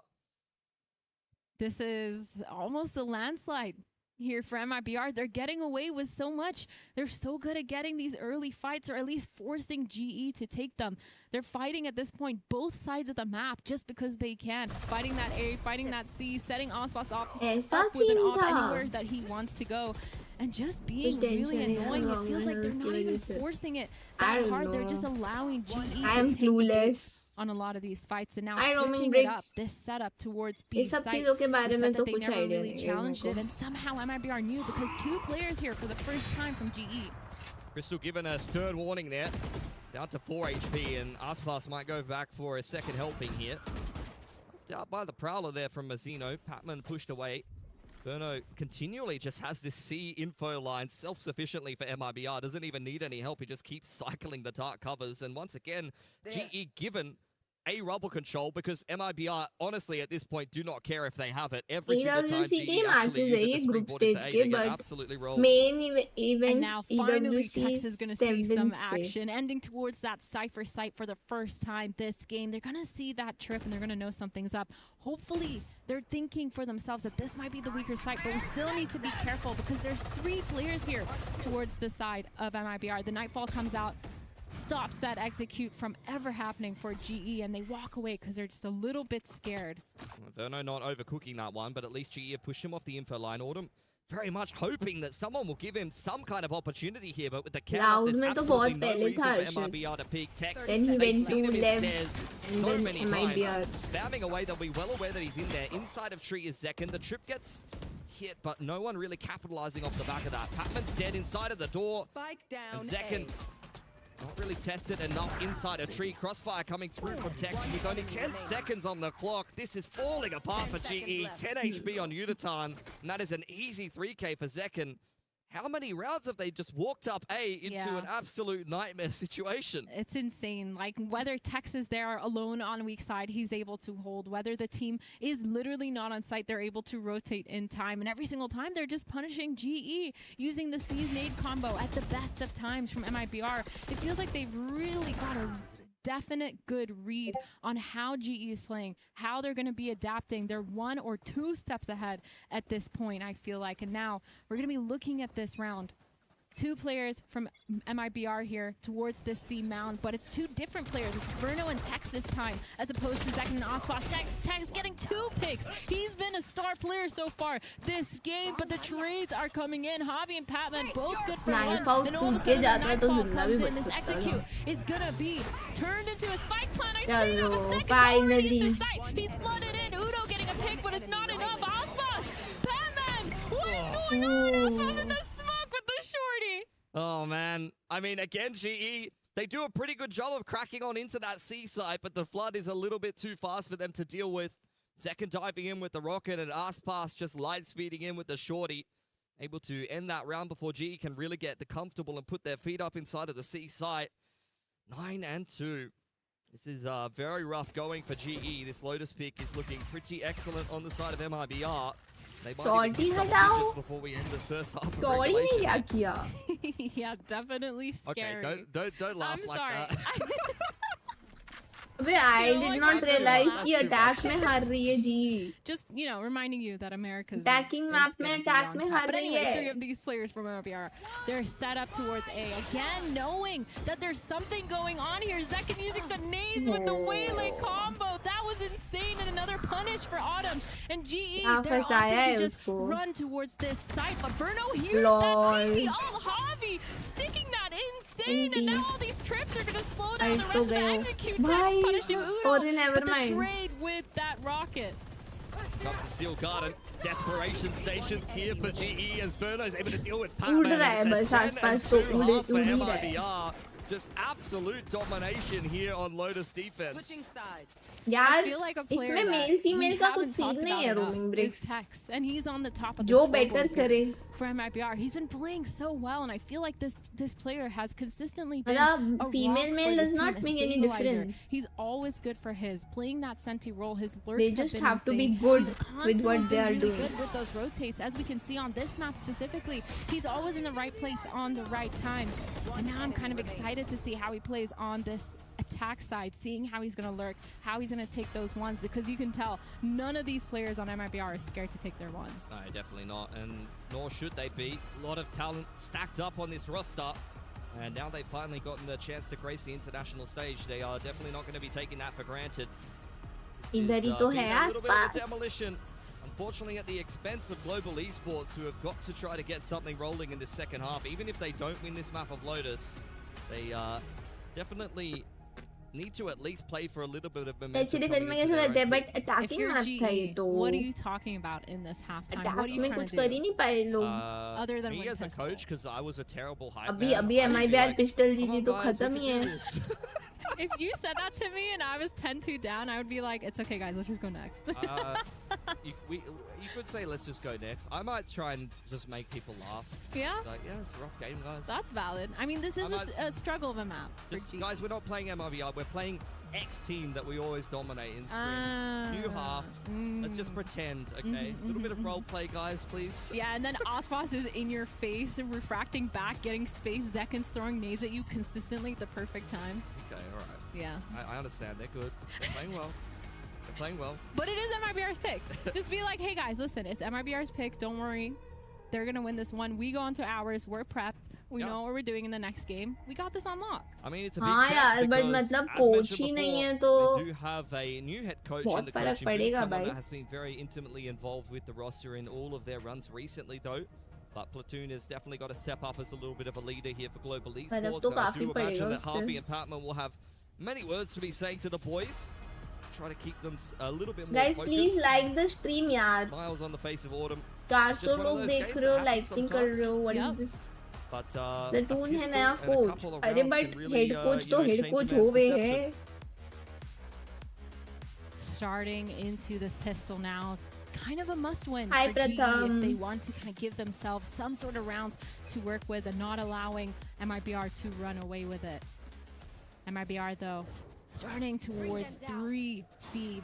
This is almost a landslide here for MIBR. They're getting away with so much. They're so good at getting these early fights, or at least forcing GE to take them. They're fighting at this point both sides of the map just because they can. Fighting that A, fighting that C, setting Ospas up with an op anywhere that he wants to go. And just being really annoying. It feels like they're not even forcing it that hard. They're just allowing GE to take clueless on a lot of these fights, and now switching it up, this setup towards B site. They said that they never really challenged it, and somehow MIBR knew because 2 players here for the first time from GE. Crystal given a stern warning there, down to 4 HP, and Aspas might go back for a second helping here. Out by the Prowler there from Mazino. Patman pushed away. Verno continually just has this C info line self-sufficiently for MIBR. Doesn't even need any help. He just keeps cycling the dark covers. And once again, GE given a rubble control because MIBR, honestly, at this point, do not care if they have it. Every single time GE actually uses the springboard into A, they get absolutely rolled. Main event, and now finally EWC Texas is going to see some action, ending towards that Cypher site for the first time this game. They're going to see that trip and they're going to know something's up. Hopefully, they're thinking for themselves that this might be the weaker site, but we still need to be careful because there's 3 players here towards the side of MIBR. The Nightfall comes out, stops that execute from ever happening for GE, and they walk away because they're just a little bit scared. Verno not overcooking that one, but at least GE have pushed him off the info line. Autumn very much hoping that someone will give him some kind of opportunity here, but with the count, there's absolutely no reason for MIBR to peek. Tex, they've seen him in stairs so many times. Spamming away, they'll be well aware that he's in there. Inside of tree is Zekin. The trip gets hit, but no one really capitalizing off the back of that. Patman's dead inside of the door, and Zekin not really tested enough inside a tree. Crossfire coming through from Tex with only 10 seconds on the clock. This is falling apart for GE. 10 HP on Udatan, and that is an easy 3K for Zekin. How many rounds have they just walked up A into an absolute nightmare situation? It's insane. Like, whether Tex is there alone on weak side, he's able to hold. Whether the team is literally not on site, they're able to rotate in time. And every single time, they're just punishing GE using the C's nade combo at the best of times from MIBR. It feels like they've really got a definite good read on how GE is playing, how they're going to be adapting. They're 1 or 2 steps ahead at this point, I feel like. And now we're going to be looking at this round. 2 players from MIBR here towards this C mound, but it's 2 different players. It's Verno and Tex this time, as opposed to Zekin and Ospas. Tex getting 2 picks. He's been a star player so far this game, but the trades are coming in. Javi and Patman both good for 1, and all of a sudden the Nightfall comes in. This execute is gonna be turned into a spike plan. I see it, but Zekin's already into sight. He's flooded in. Udo getting a pick, but it's not enough. Ospas! Patman! What is going on? Ospas in the smoke with the shorty. Oh, man. I mean, again, GE, they do a pretty good job of cracking on into that C site, but the flood is a little bit too fast for them to deal with. Zekin diving in with the rocket and Aspas just light speeding in with the shorty. Able to end that round before GE can really get the comfortable and put their feet up inside of the C site. 9-2. This is very rough going for GE. This Lotus pick is looking pretty excellent on the side of MIBR. They might be double digits before we end this first half of regulation. Yeah, definitely scary. Okay, don't laugh like that. I did not realize कि attack में हार रही है जी. Just, you know, reminding you that America's attacking map में attack में हार रही है. 3 of these players from MIBR, they're set up towards A again, knowing that there's something going on here. Zekin using the nades with the Waylay combo. That was insane, and another punish for Autumn. And GE, they're opting to just run towards this site, but Verno hears that TV. Oh, Javi sticking that insane, and now all these trips are gonna slow down the rest of the execute. Text punishing Udo, but the trade with that rocket. Comes the Steel Garden. Desperation stations here for GE as Verno's able to deal with उड़ Pac-Man. रहा है And बस it's a 10 आसपास and तो 2 उड़ half for ही रहा है MIBR. Just absolute domination here on Lotus defense. Switching sides. यार I feel like a player इसमें that मेल we फीमेल का कुछ haven't सीन talked नहीं about है enough roaming is breaks Tex, and he's on the top of the जो scoreboard better here करे for MIBR. He's been playing so well, and I feel like this player has consistently been मतलब a female rock male for does this not team, a make any stabilizer. difference. He's always good for his playing that senti role. His lurks They have just been have to be insane. good He's with constantly what they been are really doing. good with those rotates, as we can see on this map specifically. He's always in the right place on the right time. And now I'm kind of excited to see how he plays on this attack side, seeing how he's going to lurk, how he's going to take those ones, because you can tell none of these players on MIBR are scared to take their ones. No, definitely not, and nor should they be. A lot of talent stacked up on this roster, and now they've finally gotten the chance to grace the international stage. They are definitely not going to be taking that for granted. इधर ही तो है a little bit of a आसपास demolition, unfortunately at the expense of Global Esports, who have got to try to get something rolling in this second half. Even if they don't win this map of Lotus, they definitely need to at least play for a little bit of momentum. अच्छी defence coming में into कैसे their रहते हैं own but If attacking you're match था ये GE, तो what are you talking about in this halftime? What are attack you में trying कुछ to कर do? ही नहीं पाए लोग Other than me win as a pistol. coach, because I was a terrible hype अभी man, अभी I would be MIBR like, pistol "Come जीती on, तो guys, खत्म we ही can है do this." If you said that to me and I was 10-2 down, I would be like, it's okay, guys, let's just go next. You could say let's just go next. I might try and just make people laugh. Yeah, Like, yeah, it's a rough game, guys. that's valid. I mean, this is a struggle of a map for Just, GE. guys, we're not playing MIBR. We're playing X team that we always dominate in scrims. New half. Let's just pretend, okay? A little bit of role play, guys, please. Yeah, and then Osfos is in your face, refracting back, getting space. Zekins throwing nades at you consistently at the perfect time. Okay, all right. Yeah. I understand. They're good. They're playing well. They're playing well. But it is MIBR's pick. Just be like, hey guys, listen, it's MIBR's pick. Don't worry. They're going to win this one. We go into ours. We're prepped. We know what we're doing in the next game. We got this on lock. I mean, it's a big हाँ test यार but because, मतलब as coach mentioned ही नहीं before, है तो they do have a new head coach in बहुत the फर्क coaching booth, पड़ेगा someone भाई that has been very intimately involved with the roster in all of their runs recently, though. But Platoon has definitely got to step up as a little bit of a leader here for Global Esports. तो And I काफी do imagine पड़ेगा that Harvey उससे and Patman will have many words to be saying to the boys. Try to keep them a little bit more guys focused. please like the stream यार Smiles on the face of Autumn. 400 one of लोग those देख games रहे हो that happens liking कर रहे हो what Yep. is this But platoon a है pistol नया and a coach couple of अरे rounds but can really, head coach you तो know, head change a coach man's हो गए perception. हैं Starting into this pistol now. Kind of a must-win Hi, for GE if Pratham. they want to kind of give themselves some sort of rounds to work with and not allowing MIBR to run away with it. MIBR, though, starting towards 3B.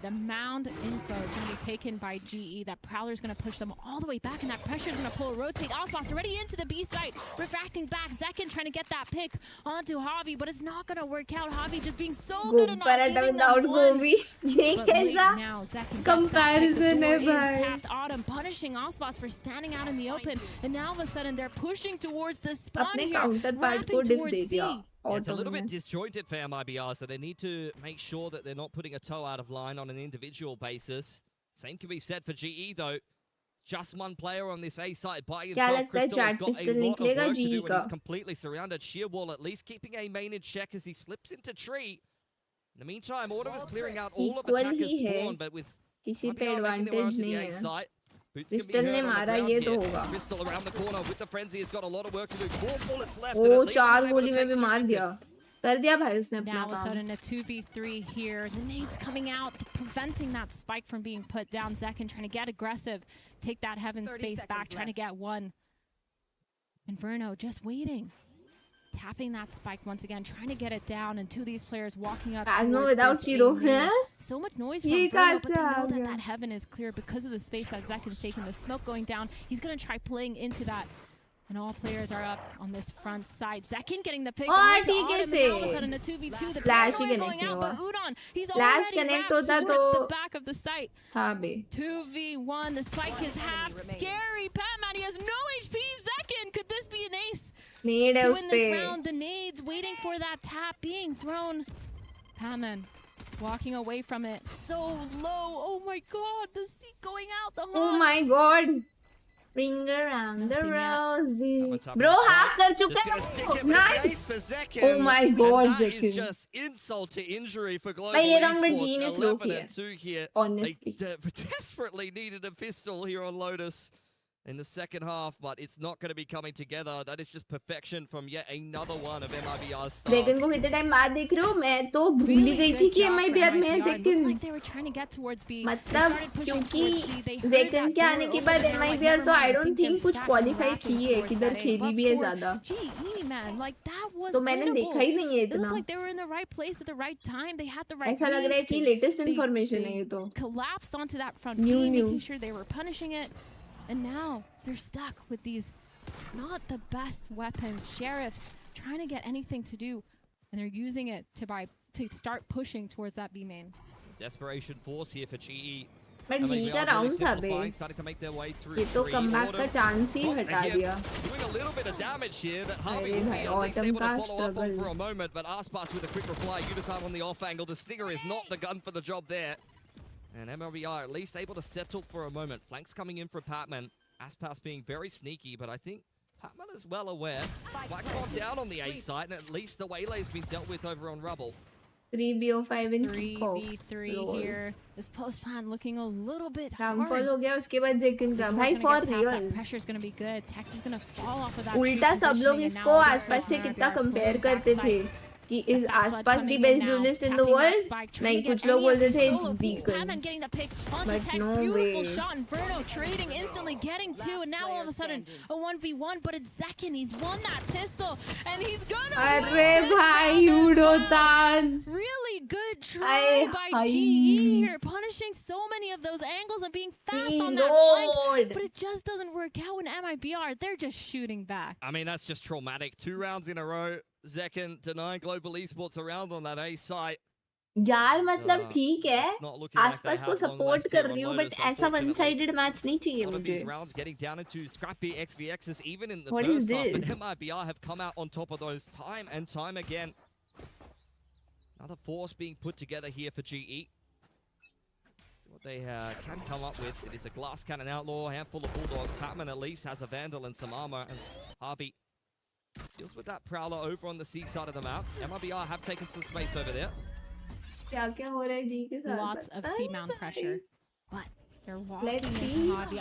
The mound info is going to be taken by GE. That Prowler is going to push them all the way back, and that pressure is going to pull a rotate. Osmos already into the B site, refracting back. Zekin trying to get that pick onto Javi, but it's not going to work out. Javi just being so good and not Paratta giving without them one. Gobi ये But late कैसा now, Zekin comparison है is भाई tapped. Autumn punishing Osmos for standing out in the open, and now all of a sudden they're pushing towards the spawn अपने here, counterpart को wrapping diff towards दे C. दिया Yeah, it's a autumn little bit में disjointed for MIBR, so they need to make sure that they're not putting a toe out of line on an individual basis. Same can be said for GE, though. Just one player on this A site by क्या himself. लगता है Crystal has chat got a pistol lot of निकलेगा work to GE do, and का he's completely surrounded. Sheer wall at least keeping A main in check as he slips into tree. In the meantime, Autumn is clearing out all of Equal attackers ही है spawn, but with किसी पे MIBR making their way advantage onto the नहीं A है site. Boots can be pistol ने heard on the मारा ground ये here. तो होगा Crystal around the corner with the frenzy has got a lot of work to do. 4 bullets left, and वो at least चार he's able गोली to में take भी 2 मार with दिया it. कर दिया भाई उसने अपना Now all of a काम sudden a 2v3 here. The nades coming out, preventing that spike from being put down. Zekin trying to get aggressive, take that heaven 30 space back, seconds trying to get one. And Verno just waiting. Tapping that spike once again, trying to get it down, and two of these players walking up Agno towards without this zero, A main. huh? So much noise from ये Verno, but they कैसे know uh that गया? that heaven is clear because of the space that Zekin's taking. The smoke going down. He's going to try playing into that. And all players are up on this front side. Zekin getting the pick और onto ठीक Autumn, है and all of a से sudden a 2v2. The Flash he paranoia connect going नहीं out, हुआ but Udon, he's Flash already connect wrapped होता towards तो the back of the site. हाँ बे 2v1, the spike is half scary. Patman, he has no HP. Zekin, could this be an ace need है to उस win पे this round? The nades waiting for that tap being thrown. Patman walking away from it. So low. Oh my god, the seat going out. The oh Hans. my god Ring around the Nothing yet. rosy. top Bro, of the half fight. कर चुका Just है gonna stick वो. him with his Nice. ace for Zekin. Oh my God, and that Zekin. is just insult to injury for Global भाई ये round में Esports. G ने 11 throw किया. and 2 here. Honestly. They desperately needed a pistol here on Lotus in the second half, but it's not going to be coming together. That is just perfection from yet another one of MIBR's stars. Zekin को कितने time बाद देख रहे हो? मैं तो भूल ही Really गई good थी कि job for MIBR में MIBR. It looked Zekin. like they were trying to get towards B. They मतलब started pushing क्योंकि towards C. They heard Zekin that के door आने के open बाद and they were like, MIBR never तो I mind, don't think they're think कुछ stacked qualify and की है, racking किधर towards खेली that भी है A. But ज़्यादा. for GE, man, like that was तो मैंने winnable. देखा ही नहीं है It looked इतना. like they were in the right place at the right time. They had the right ऐसा लग रहा है reads. कि They- latest they- information they है ये तो. collapsed onto that front New, B, new. making sure they were punishing it. And now they're stuck with these not the best weapons. Sheriffs trying to get anything to do, and they're using it to start pushing towards that B main. Desperation force here for GE. But MIBR G का really round था simplifying, bay. starting to make their way through ये तो three. comeback का Autumn chance ही got हटा again, दिया. doing a little bit of damage here that Harvey अरे will be भाई, at least Autumn able to का follow up on struggle. for a moment, but Aspas with a quick reply. Unitime on the off angle. The Stinger is not the gun for the job there. And MLBR at least able to settle for a moment. Flanks coming in for Patman. Aspas being very sneaky, but I think Patman is well aware. Spike's gone down on the A site, and at least the waylay's been dealt with over on Rubble. 3BO5 in kickoff. 3v3 Lol. here. This post plan looking a little bit Downfall hard. हो गया उसके बाद Zekin का. Door's भाई gonna for get tapped, real. that pressure's gonna be good. Tex is gonna fall off of that उल्टा tree सब लोग positioning, and इसको now all these आसपास से players कितना are कंपेयर pulling करते थे backside. कि इस The fast आसपास flood the coming best in now, duelist in the tapping that world. spike, trying नहीं to get कुछ लोग any of बोलते these थे solo picks. Deacon. Patman getting the pick onto But Tex. no Beautiful way. shot. Inferno trading, instantly getting two, and now all of a sudden a 1v1. But it's Zekin. He's won that pistol, and he's gonna win अरे this भाई round as well. उड़ोतान. Really good try Aye, by aye. GE here, punishing so many of those angles and being fast on that flank. Reload. But it just doesn't work out when MIBR. They're just shooting back. I mean, that's just traumatic. 2 rounds in a row. Zekin denying Global Esports around on that A site. यार मतलब ठीक है It's not looking like they आसपास को have long support left कर here रही on हूँ Lotus, but ऐसा वन unfortunately. साइडेड मैच नहीं चाहिए A lot of मुझे. these rounds getting down into scrappy XVXs even in the What first is half, but this? MIBR have come out on top of those time and time again. Another force being put together here for GE. See what they can come up with. It is a glass cannon outlaw, a handful of bulldogs. Patman at least has a vandal and some armor, and Harvey deals with that prowler over on the C side of the map. MIBR have taken some space over there. क्या क्या हो रहा है जी के साथ? Lots of पता C-mount नहीं pressure. But they're walking Let's into see. Hobby.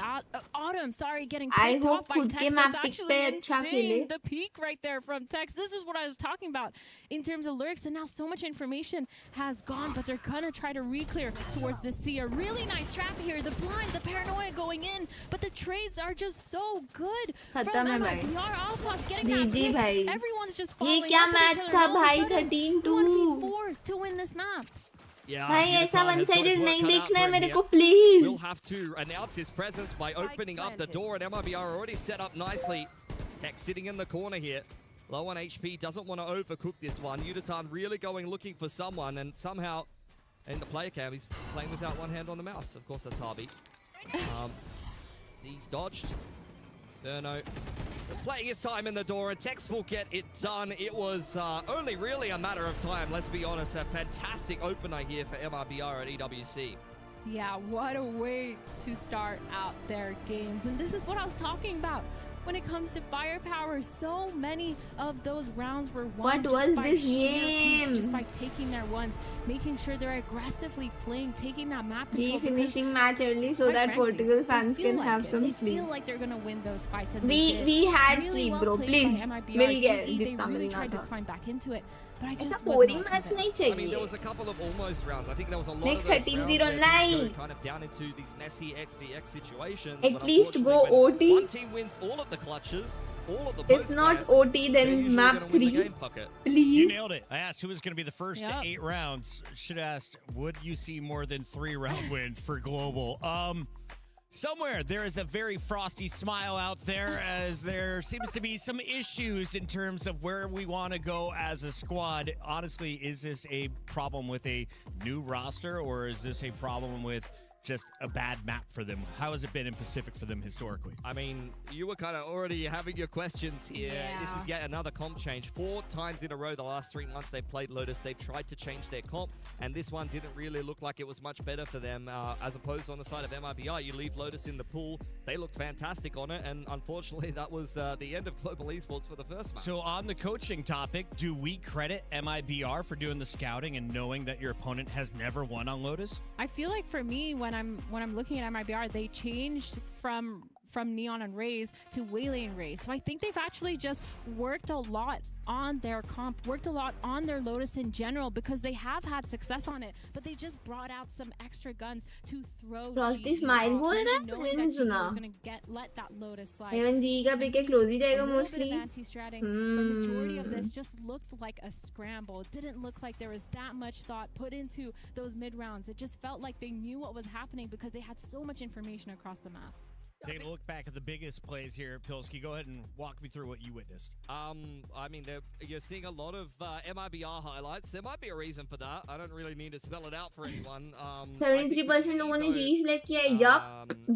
Autumn, sorry, getting I picked hope off by खुद के Tex. map That's pick actually पे अच्छा खेले. insane. The peak right there from Tex. This is what I was talking about in terms of lyrics. And now so much information has gone, but they're gonna try to re-clear towards this C. A really nice trap here. The blind, the paranoia going in, but the trades are just so good. From खत्म है भाई. MIBR, Ospas getting that GG pick. भाई. Everyone's just ये following क्या up with each match other, था and all of a भाई sudden, 13-2. 1v4 to win this map. Yeah, भाई Unitime ऐसा has one got his sided work नहीं cut out देखना for है him मेरे here. को please. Will have to announce his presence by opening up the door, and MIBR are already set up nicely. Tech sitting in the corner here. Low on HP, doesn't want to overcook this one. Unitime really going looking for someone, and somehow in the player cam, he's playing without one hand on the mouse. Of course, that's Harvey. He's dodged. Berno just playing his time in the door, and Tex will get it done. It was only really a matter of time, let's be honest. A fantastic opener here for MIBR at EWC. Yeah, what a way to start out their games. And this is what I was talking about. When it comes to firepower, so many of those rounds were won What just was by this sheer peaks, game? just by taking their ones, making sure they're aggressively playing, taking that map जी control. because finishing match early so quite that frankly, Portugal they fans feel can like have it. some They sleep. feel like they're gonna win those fights, and We they we had really sleep, well bro. played Please by MIBR. मिल गया GE, they जितना really मिलना tried to था. climb back into it, but I ऐसा just was boring not match नहीं convinced. I mean, there चाहिए. was a couple of almost rounds. I think there was a lot Next of those 13-0 rounds where things नहीं. go kind of down into these messy XVX situations. At but least go unfortunately, when OT. one team wins all of the clutches, all of the It's not post-plants, OT they're then usually map gonna win the 3. game pocket. You Please. nailed it. I asked who was going to be the first Yep. 8 rounds. Should have asked, would you see more than 3 round wins for Global? Somewhere there is a very frosty smile out there as there seems to be some issues in terms of where we want to go as a squad. Honestly, is this a problem with a new roster or is this a problem with just a bad map for them? How has it been in Pacific for them historically? I mean, you were kind of already having your questions here. Yeah. This is yet another comp change. 4 times in a row the last 3 months they've played Lotus. They've tried to change their comp, and this one didn't really look like it was much better for them. As opposed to on the side of MIBR, you leave Lotus in the pool. They looked fantastic on it, and unfortunately that was the end of Global Esports for the first match. So on the coaching topic, do we credit MIBR for doing the scouting and knowing that your opponent has never won on Lotus? I feel like for me, when I'm looking at MIBR, they changed from Neon and Raze to Waylay and Raze. So I think they've actually just worked a lot on their comp, worked a lot on their Lotus in general, because they have had success on it, but they just brought out some extra guns to throw Frosty GG smile off, बोल really रहा है? knowing मैंने that नहीं GG सुना। was gonna let that Lotus slide. Heaven D का pick close he A जाएगा little bit mostly. of anti-stratting, but majority of this just looked like a scramble. It didn't look like there was that much thought put into those mid rounds. It just felt like they knew what was happening because they had so much information across the map. Taking a look back at the biggest plays here, Pilsky, go ahead and walk me through what you witnessed. I mean, you're seeing a lot of MIBR highlights. There might be a reason for that. I don't really need to spell it out for anyone. 73% लोगों ने G select किया है.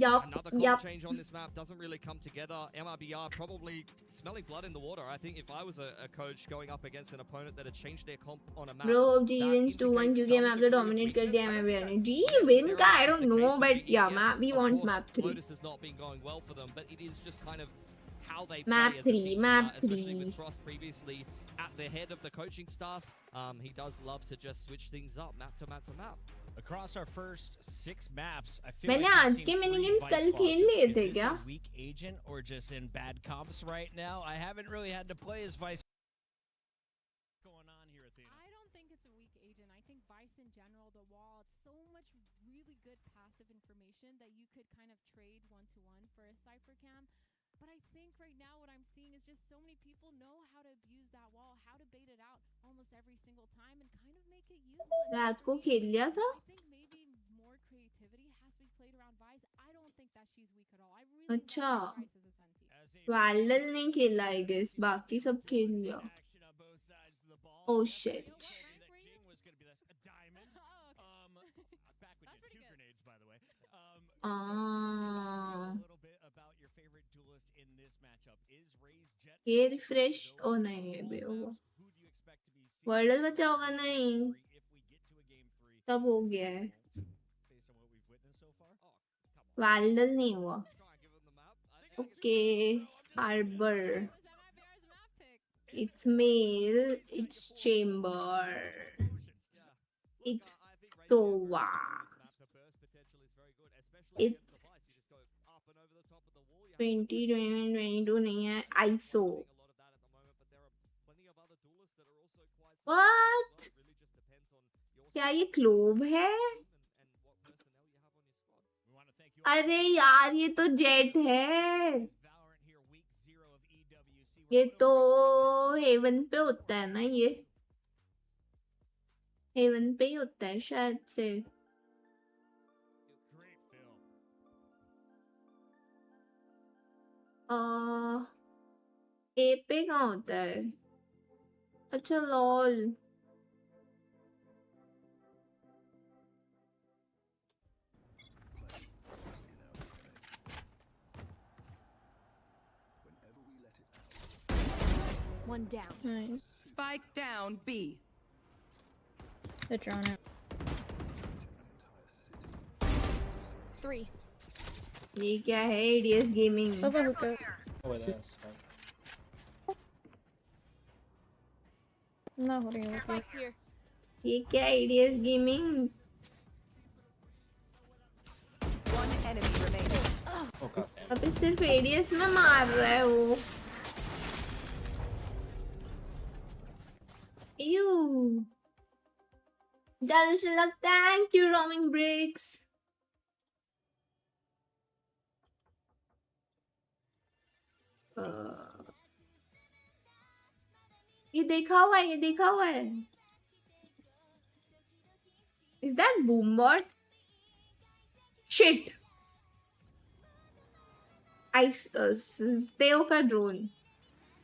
Yup. Another comp change on this map doesn't really come together. MIBR probably smelling blood in the water. I think if I was a coach going up against an opponent that had changed their comp on a map, Bro, G wins 2-1 क्योंकि map तो dominate कर दिया MIBR ने. G win का I don't know, but yeah, we want map 3. Lotus has not been going well for them, but it is just kind of how they Map play as a 3, team, map especially 3. with Frost previously at the head of the coaching staff. He does love to just switch things up, map to map to map. Across our first 6 maps, I feel मैंने like आज we've के seen mini 3 games Vice कल खेल losses. लिए Is थे this क्या? a weak agent or just in bad comps right now? I haven't really had to play as Vice. Going on here, Athena? I don't think it's a weak agent. I think Vice in general, the wall, it's so much really good passive information that you could kind of trade one-to-one for a Cypher Cam. But I think right now what I'm seeing is just so many people know how to abuse that wall, how to bait it out almost every single time and kind of make it useless. रात को खेल लिया था. I think maybe more creativity has to be played around Vice. I don't think that she's weak at all. I really like अच्छा. Vice as a senti. As a Valdal नहीं खेला I guess. बाकी सब खेल लिया. action on both sides of the ball. Oh shit. That Jing was going to be a diamond. Oh, okay. Back with That's you. pretty 2 good. grenades, by the way. Ah. A little bit about your favorite duelist in this matchup. Is Raze Jet? ये refresh. Oh नहीं ये भी होगा. Who do you expect to be seeing Wordle बचा होगा नहीं. if we get to a game 3? तब हो गया है. Based on what we've witnessed so far? Valdal नहीं हुआ. Try and give them the map. I think Okay. Harbor. That was MIBR's map pick. It's male. It's chamber. It's Sova. It's 20, 21, 22 नहीं है. ISO. What? क्या ये clove है? We want to thank you all. अरे यार ये तो jet है. Valorant here, week 0 of EWC. ये तो हेवन पे होता है ना ये. हेवन पे ही होता है शायद से. Great film. ए पे कहाँ होता है? अच्छा lol. One down. Nice. Spike down B. The drone out. 3. ये क्या है? ADS gaming. Silver hookah. Oh, wait, that's I'm not holding it with you. Spike's here. ये क्या ADS gaming? One enemy remaining. Oh, goddamn. अबे सिर्फ ADS में मार रहा है वो. Ew. Sherlock, thank you, roaming bricks. ये देखा हुआ है, ये देखा हुआ है. Is that boombot? Shit. तेओ का ड्रोन.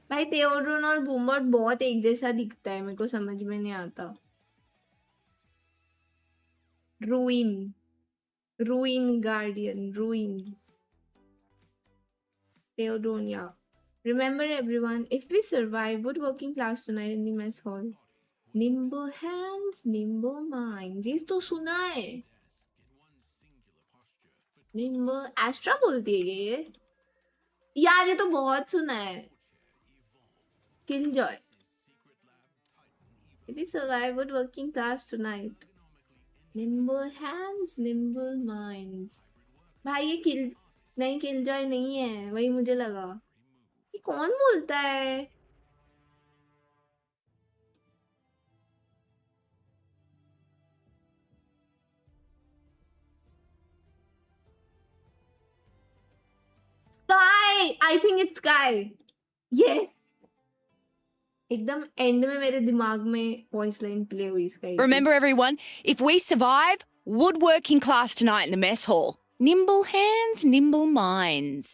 भाई तेओ ड्रोन और बूमबॉट बहुत एक जैसा दिखता है. मेरे को समझ में नहीं आता. Ruin Guardian. Ruin. Theodonia. Remember everyone, if we survive woodworking class tonight in the mess hall. Nimble hands, nimble minds. ये तो सुना है. Nimble Astra बोलती है ये. यार ये तो बहुत सुना है. Killjoy. If we survive woodworking class tonight. Nimble hands, nimble minds. भाई ये Killjoy नहीं है. वही मुझे लगा. ये कौन बोलता है? Sky! I think it's Sky. Yes. एकदम एंड में मेरे दिमाग में वॉइस लाइन प्ले हुई इसका. Remember, everyone, if we survive, woodworking class tonight in the mess hall. Nimble hands, nimble minds.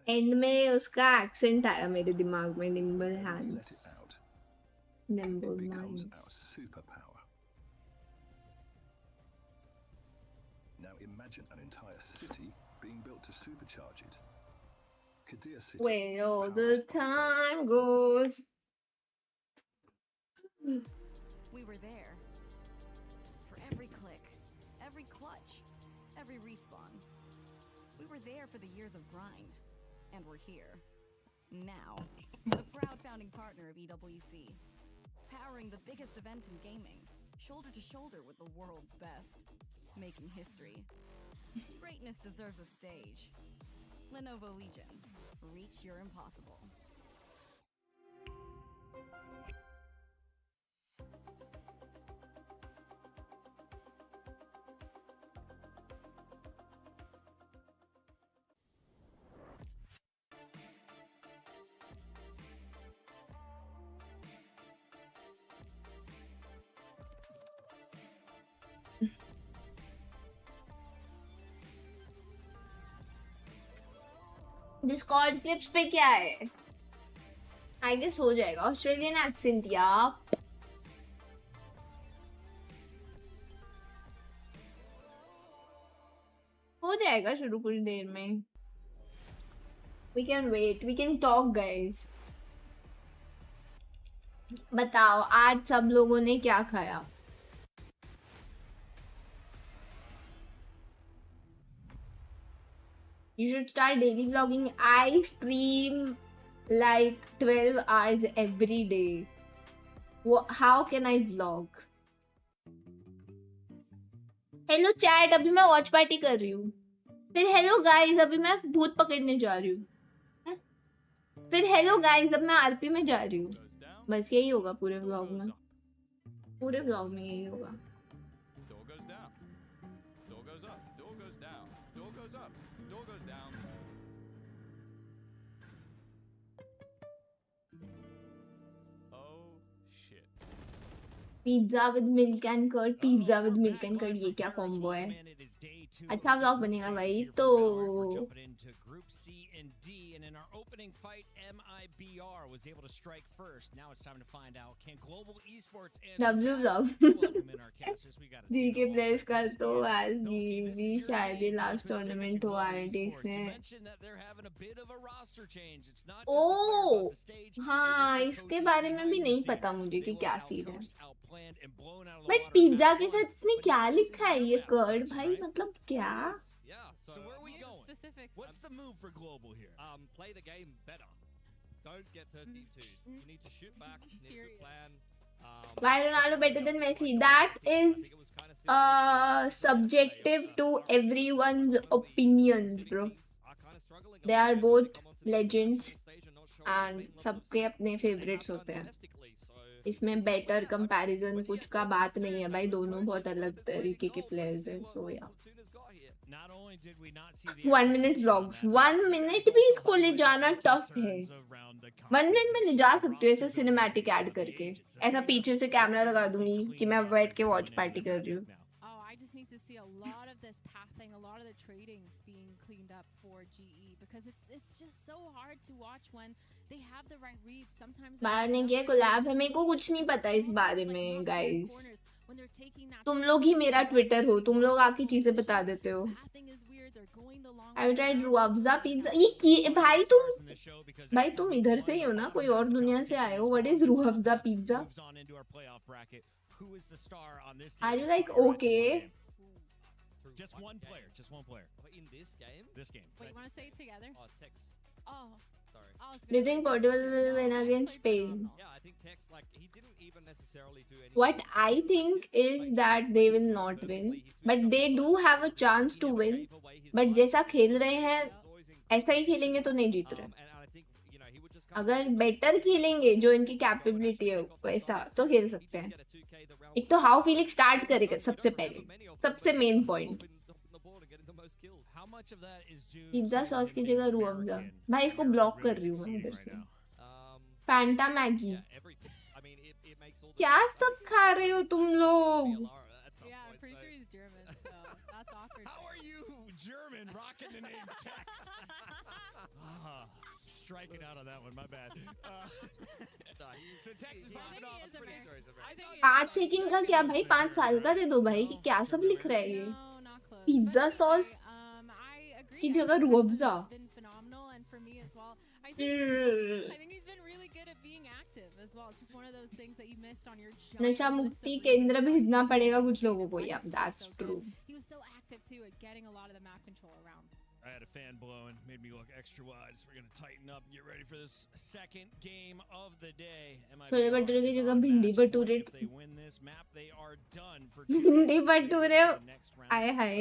And में उसका एक्सेंट आया मेरे दिमाग में. Nimble hands, nimble minds. Superpower. Now imagine an entire city being built to supercharge it. Kadir City. Where all the time goes. We were there. For every click, every clutch, every respawn. We were there for the years of grind. And we're here. Now. The proud founding partner of EWC. Powering the biggest event in gaming. Shoulder to shoulder with the world's best. Making history. Greatness deserves a stage. Lenovo Legion. Reach your impossible. Discord clips पे क्या है? I guess हो जाएगा. Australian accent यार. हो जाएगा शुरू कुछ देर में. We can wait. We can talk, guys. बताओ आज सब लोगों ने क्या खाया? You should start daily vlogging. I stream like 12 hours every day. How can I vlog? Hello chat, अभी मैं वॉच पार्टी कर रही हूँ. फिर हेलो गाइस, अभी मैं भूत पकड़ने जा रही हूँ. फिर हेलो गाइस, अब मैं आरपी में जा रही हूँ. बस यही होगा पूरे व्लॉग में. पूरे व्लॉग में यही होगा. Pizza with milk and curd. Pizza with milk and curd, ये क्या कॉम्बो है? अच्छा व्लॉग बनेगा भाई. तो Group C and D, and in our opening fight, MIBR was able to strike first. Now it's time to find out, can global esports and W vlog. welcome in our casters. We got जी के players का तो आज जी शायद ये last tournament हो RTX में. ओह हाँ, इसके बारे में भी नहीं पता मुझे कि क्या सीन है. बट पिज्जा के साथ इसने क्या लिखा है ये कर्ड भाई, मतलब क्या? So where are we going? Specific. What's the move for global here? Play the game better. Don't get 32. You need to shoot back. You need a good plan. Why Ronaldo better than Messi? That is subjective to everyone's opinions, bro. They are both legends and सबके अपने favorites होते हैं. इसमें better comparison कुछ का बात नहीं है भाई. दोनों बहुत अलग तरीके के प्लेयर्स हैं. सो या 1 minute vlogs. 1 minute भी इसको ले जाना टफ है. 1 minute में ले जा सकते हो ऐसा सिनेमैटिक ऐड करके. ऐसा पीछे से कैमरा लगा दूंगी कि मैं बैठ के वॉच पार्टी कर रही हूँ. I just need to see a lot of this pathing, a lot of the tradings being cleaned up for GE because it's just so hard to watch when they have the right reads. Sometimes बाहर ने किया collab है. मेरे को कुछ नहीं पता इस बारे में guys. when they're taking that. तुम लोग ही मेरा ट्विटर हो, तुम लोग आके चीजें बता देते हो. Pathing is weird. They're going the long I way tried around. ruafza pizza. ये भाई तुम इधर से ही हो ना, कोई और दुनिया से आए हो. What is ruafza pizza? Are you like okay? Just one player. Just one player. In this game? This game. Wait, you want to say it together? Oh, Tex. Oh, Sorry. I was Do you gonna think say Portugal Tex, will no, win Tex against played Spain? phenomenal. Yeah, I think Tex, like, he didn't even necessarily do anything. What I think is that they will not win, but they do have a chance to win. But जैसा खेल रहे हैं, ऐसा ही खेलेंगे तो नहीं जीत रहे. अगर बेटर खेलेंगे जो इनकी कैपेबिलिटी है वैसा तो खेल सकते हैं. एक तो हाउ फीलिक्स स्टार्ट करेगा सबसे पहले, सबसे मेन पॉइंट. पिज्जा सॉस की जगह रूह अफ़ज़ा. भाई इसको ब्लॉक कर रही हूँ मैं इधर से. Fanta Maggi. क्या सब खा रहे हो तुम लोग? Yeah, I'm pretty sure he's German, so that's awkward. How are you German rocking the name Tex? Striking out on that one, my bad. So Tex is popping off. I think he is 5 second का क्या भाई, 5 साल का दे दो भाई. कि क्या सब लिख रहा है ये? No, not close. Pizza sauce I agree. की I जगह think रूह Tex Afza. has been phenomenal, and for me as well. I think he's been really good at being active as well. It's just one of those things that you missed on your jump नशा list of मुक्ति recent केंद्र games. भेजना पड़ेगा कुछ लोगों को. Yeah, He's that's so good. true. He was so active too at getting a lot of the map control around. I had a fan blowing, made me look extra wide. So we're going to tighten up and get ready for this second game of the day. Chole bhature की जगह भिंडी bhature. If they win this map, they are done for भिंडी भटूरे. आए हाय,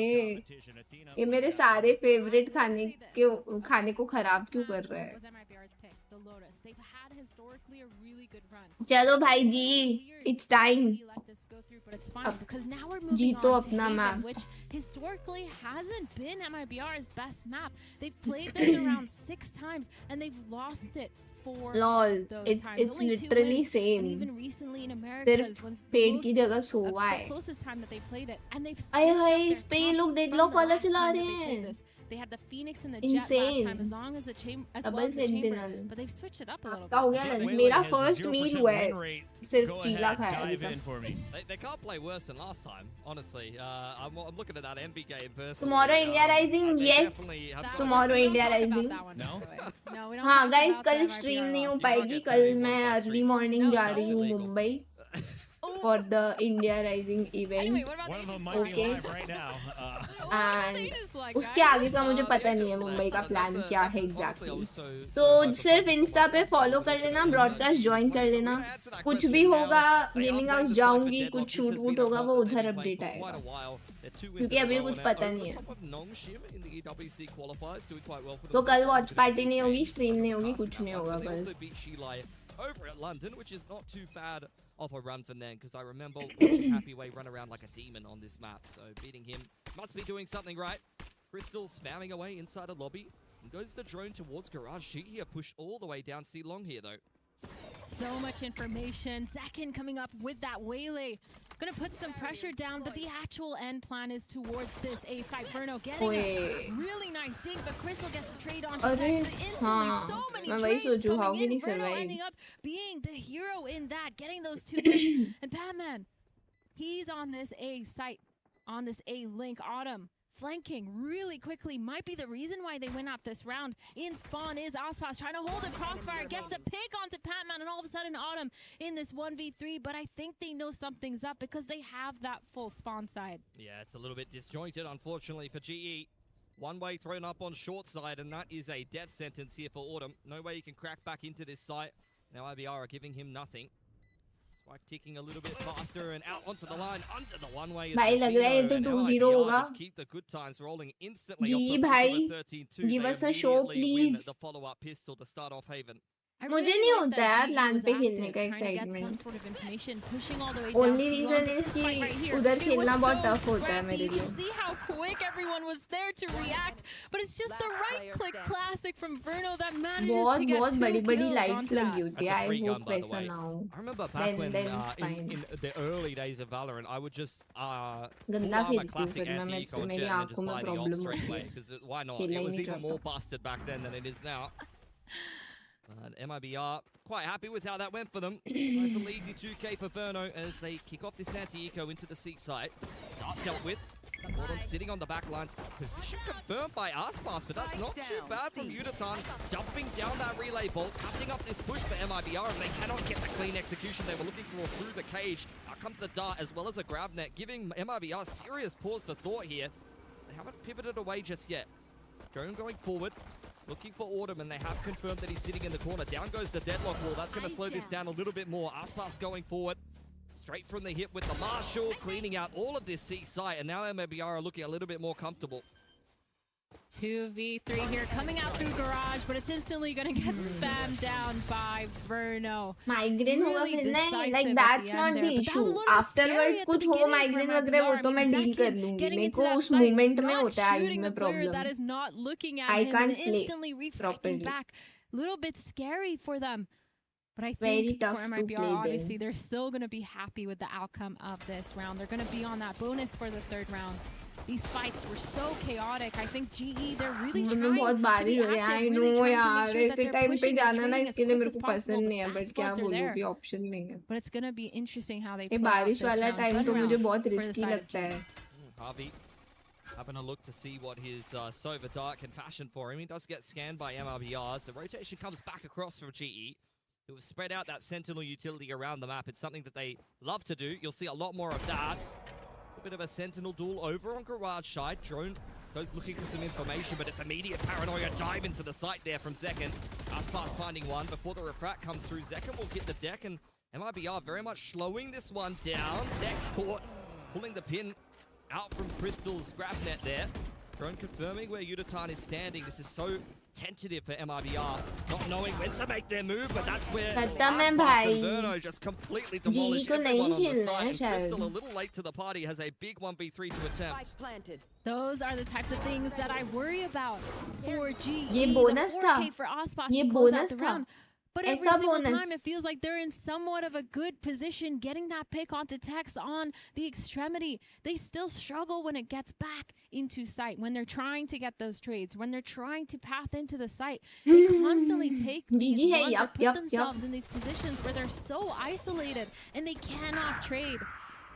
ये मेरे सारे favourite खाने को खराब क्यों कर रहा है? Was MIBR's pick, the Lotus. They've had historically a really good run. चलो भाई जी, it's time. We let this go through, but it's fun because now we're moving जीतो on to अपना Haven, map. which historically hasn't been MIBR's best map. They've played this around 6 times and they've lost it 4 Lol, those it's times. it's Only 2 literally wins. same. And even recently in America सिर्फ पेड़ की जगह सोवा the है. closest time that they played it, and they've आए switched hi, up their इस पे ये top लोग from डेडलॉक the वाला last चला time रहे that they played हैं. this. They had the Phoenix and the Jet last Insane. time, as long as the chamber, as Double well as the chamber, Sentinel. but they've switched it up a little आपका हो bit. गया Waylay lunch. मेरा has a first 0% मील हुआ win है. rate. सिर्फ Go चीला ahead, खाया अभी dive in तक. for me. They can't play worse than last time, honestly. I'm looking at that NB game personally. Tomorrow India Rising, they yes. definitely have That got- Tomorrow we don't India talk about Rising. that one, No? by the way. No, we don't हाँ talk guys, about कल the stream MIBR नहीं हो loss. पाएगी. get कल 31 मैं plus early streaks. Morning No, जा no. रही हूँ Illegal. Mumbai Oh, for the India Rising anyway, event. what about One of the them might East be Okay. live right now. Why are they And just like उसके that? आगे का मुझे पता नहीं है Angels मुंबई का left. प्लान That's a- क्या that's है honestly, I exactly. was so तो hyper-focused सिर्फ on इंस्टा my पे phone. फॉलो कर लेना, ब्रॉडकास्ट ज्वाइन कर लेना. कुछ भी होगा गेमिंग हाउस जाऊंगी, कुछ शूट वूट होगा वो उधर अपडेट आएगा. क्योंकि अभी कुछ पता नहीं है. तो कल वॉच पार्टी नहीं होगी, स्ट्रीम नहीं होगी, कुछ नहीं होगा कल. Over at London, which is not too bad of a run for them, because I remember watching Happy Way run around like a demon on this map, so beating him must be doing something right. Crystal spamming away inside a lobby, and goes the drone towards Garage. She here pushed all the way down C long here though. So much information. Second coming up with that Waylay. Gonna put some pressure down, but the actual end plan is towards this A site. Verno getting a ओए. really nice dink, but Crystal gets the trade onto अरे Tex instantly. हाँ, So many मैं वही trades सोचूं, how coming can in. he Verno survive? ending up being the hero in that, getting those 2 picks. And Batman, he's on this A site, on this A link. Autumn flanking really quickly might be the reason why they win out this round. In spawn is Aspas trying to hold a crossfire, gets the pick onto Patman, and all of a sudden Autumn in this 1v3, but I think they know something's up because they have that full spawn side. Yeah, it's a little bit disjointed, unfortunately, for GE. One way thrown up on short side, and that is a death sentence here for Autumn. No way he can crack back into this site. Now IBR are giving him nothing. Spike ticking a little bit faster and out onto the line under the one way. भाई लग रहा है ये तो 2-0 होगा. Just keep the good times rolling instantly. Ji up top भाई, of the 13-2. give They us a show, immediately win please. the follow-up pistol to start off Haven. I मुझे really नहीं like होता that यार GE LAN was पे active, खेलने का trying to get some excitement. sort of information, pushing all the way Only down. reason This is fight कि right here, उधर it खेलना was बहुत so tough होता है scrappy. मेरे You can लिए. see how quick everyone was there to react, but it's just the right click classic from Verno that manages to बहुत get बहुत 2 बड़ी kills लाइट्स onto लगी that. होती है. That's a I free gun, hope by the वैसा way. ना हो. I remember back when Then in fine. the early days of Valorant, I would just pull गंदा out my खेलती हूँ classic फिर मैं, anti-eco मेरी jet and then आंखों just में buy the op problem straight होती away. है. Because why not? खेलना It ही was नहीं even चाहता. more busted back then than it is now. MIBR quite happy with how that went for them. Nice and easy 2K for Verno as they kick off this anti-eco into the C site. Dart dealt with. Autumn sitting on the back lines. Position confirmed by Aspas, but that's not too bad from Udatan. Dumping down that relay bolt, cutting up this push for MIBR, and they cannot get the clean execution they were looking for through the cage. Out comes the dart as well as a grab net, giving MIBR serious pause for thought here. They haven't pivoted away just yet. Drone going forward, looking for Autumn, and they have confirmed that he's sitting in the corner. Down goes the deadlock wall. That's going to slow this down a little bit more. Aspas going forward. Straight from the hip with the Marshall, cleaning out all of this C site, and now MIBR are looking a little bit more comfortable. 2v3 here, coming out through garage, but it's instantly going to get spammed down by Verno. Migraine होगा फिर नहीं, like that's not the issue. Afterwards कुछ हो migraine वगैरह वो तो मैं deal कर लूँगी. मेरे को उस moment में होता है इसमें problem. That is not looking at I him can't and instantly play reflecting properly. back. Little bit scary for them. But I Very think tough for to MIBR, play obviously, then. they're still going to be happy with the outcome of this round. They're going to be on that bonus for the third round. These fights were so chaotic. I think GE, they're really trying बहुत to बारिश be हो रही है. active, I really know trying to यार, make sure that ऐसे they're time पे pushing and जाना ना trading as इसके लिए quick मेरे as को possible. पसंद The नहीं है, but fast क्या floods are बोलूँ there. भी option नहीं है. But it's going to be interesting how they ये play out बारिश this वाला round. time Gun तो मुझे round बहुत for the risky side of लगता है. Harvey having a look to see what his Sova Dart can fashion for him. He does get scanned by MIBR, so rotation comes back across for GE, who have spread out that Sentinel utility around the map. It's something that they love to do. You'll see a lot more of that. A bit of a Sentinel duel over on garage side. Drone goes looking for some information, but it's immediate paranoia dive into the site there from Zekken. Aspas finding one before the refract comes through. Zekken will get the deck, and MIBR very much slowing this one down. Tex caught, pulling the pin out from Crystal's grab net there. Drone confirming where Udatan is standing. This is so tentative for MIBR, not knowing when to make their move, but that's where खत्म है Aspas and भाई. Verno just completely GE demolished को नहीं everyone on the खेलना site. है And शायद. Crystal, a little late to the party, has a big 1v3 to attempt. Those are the types of things that I worry about for GE. ये bonus the था. 4K for Aspas ये to close out bonus the था. round. But every ऐसा single bonus. time it feels like they're in somewhat of a good position, getting that pick onto Tex on the extremity. They still struggle when it gets back into sight, when they're trying to get those trades, when they're trying to path into the site. They constantly take these GG है, runs or yup, put yup, themselves in these positions where they're so isolated and they cannot trade.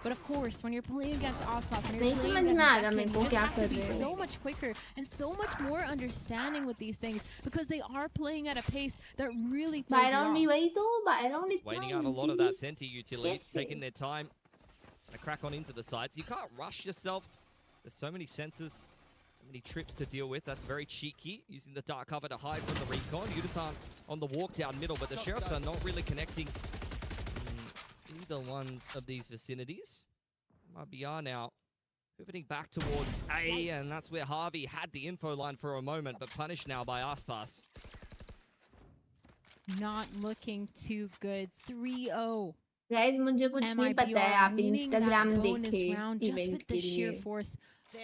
But of course, when you're playing against Aspas, when you're नहीं playing समझ में आ रहा against मेरे Zekken, को you just क्या have to कर be रहे हैं. so much quicker and so much more understanding with these things because they are playing at a pace that really throws you Byron भी off. वही तो. Byron इतना Waiting out a lot of that easy. Senti utility, Yes, taking their time to crack on into the sites. You can't rush yourself. There's so many sensors, so many trips to deal with. That's very cheeky, using the dark cover to hide from the recon. Udatan on the walk down middle, but the Sheriffs are not really connecting either one of these vicinities. MIBR now pivoting back towards A, and that's where Harvey had the info line for a moment, but punished now by Aspas. Not looking too good. 3-0. Guys मुझे कुछ नहीं पता है. आप winning that Instagram bonus देखे round just event with के the sheer लिए. force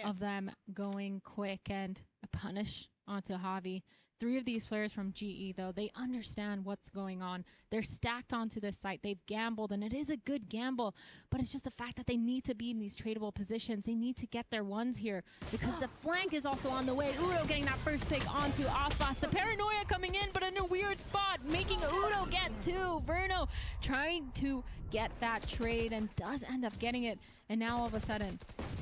of them going quick and a punish onto Javi. 3 of these players from GE, though, they understand what's going on. They're stacked onto this site. They've gambled, and it is a good gamble, but it's just the fact that they need to be in these tradable positions. They need to get their ones here because the flank is also on the way. Udo getting that first pick onto Aspas. The paranoia coming in, but in a weird spot, making Udo get 2. Verno trying to get that trade and does end up getting it. And now all of a sudden,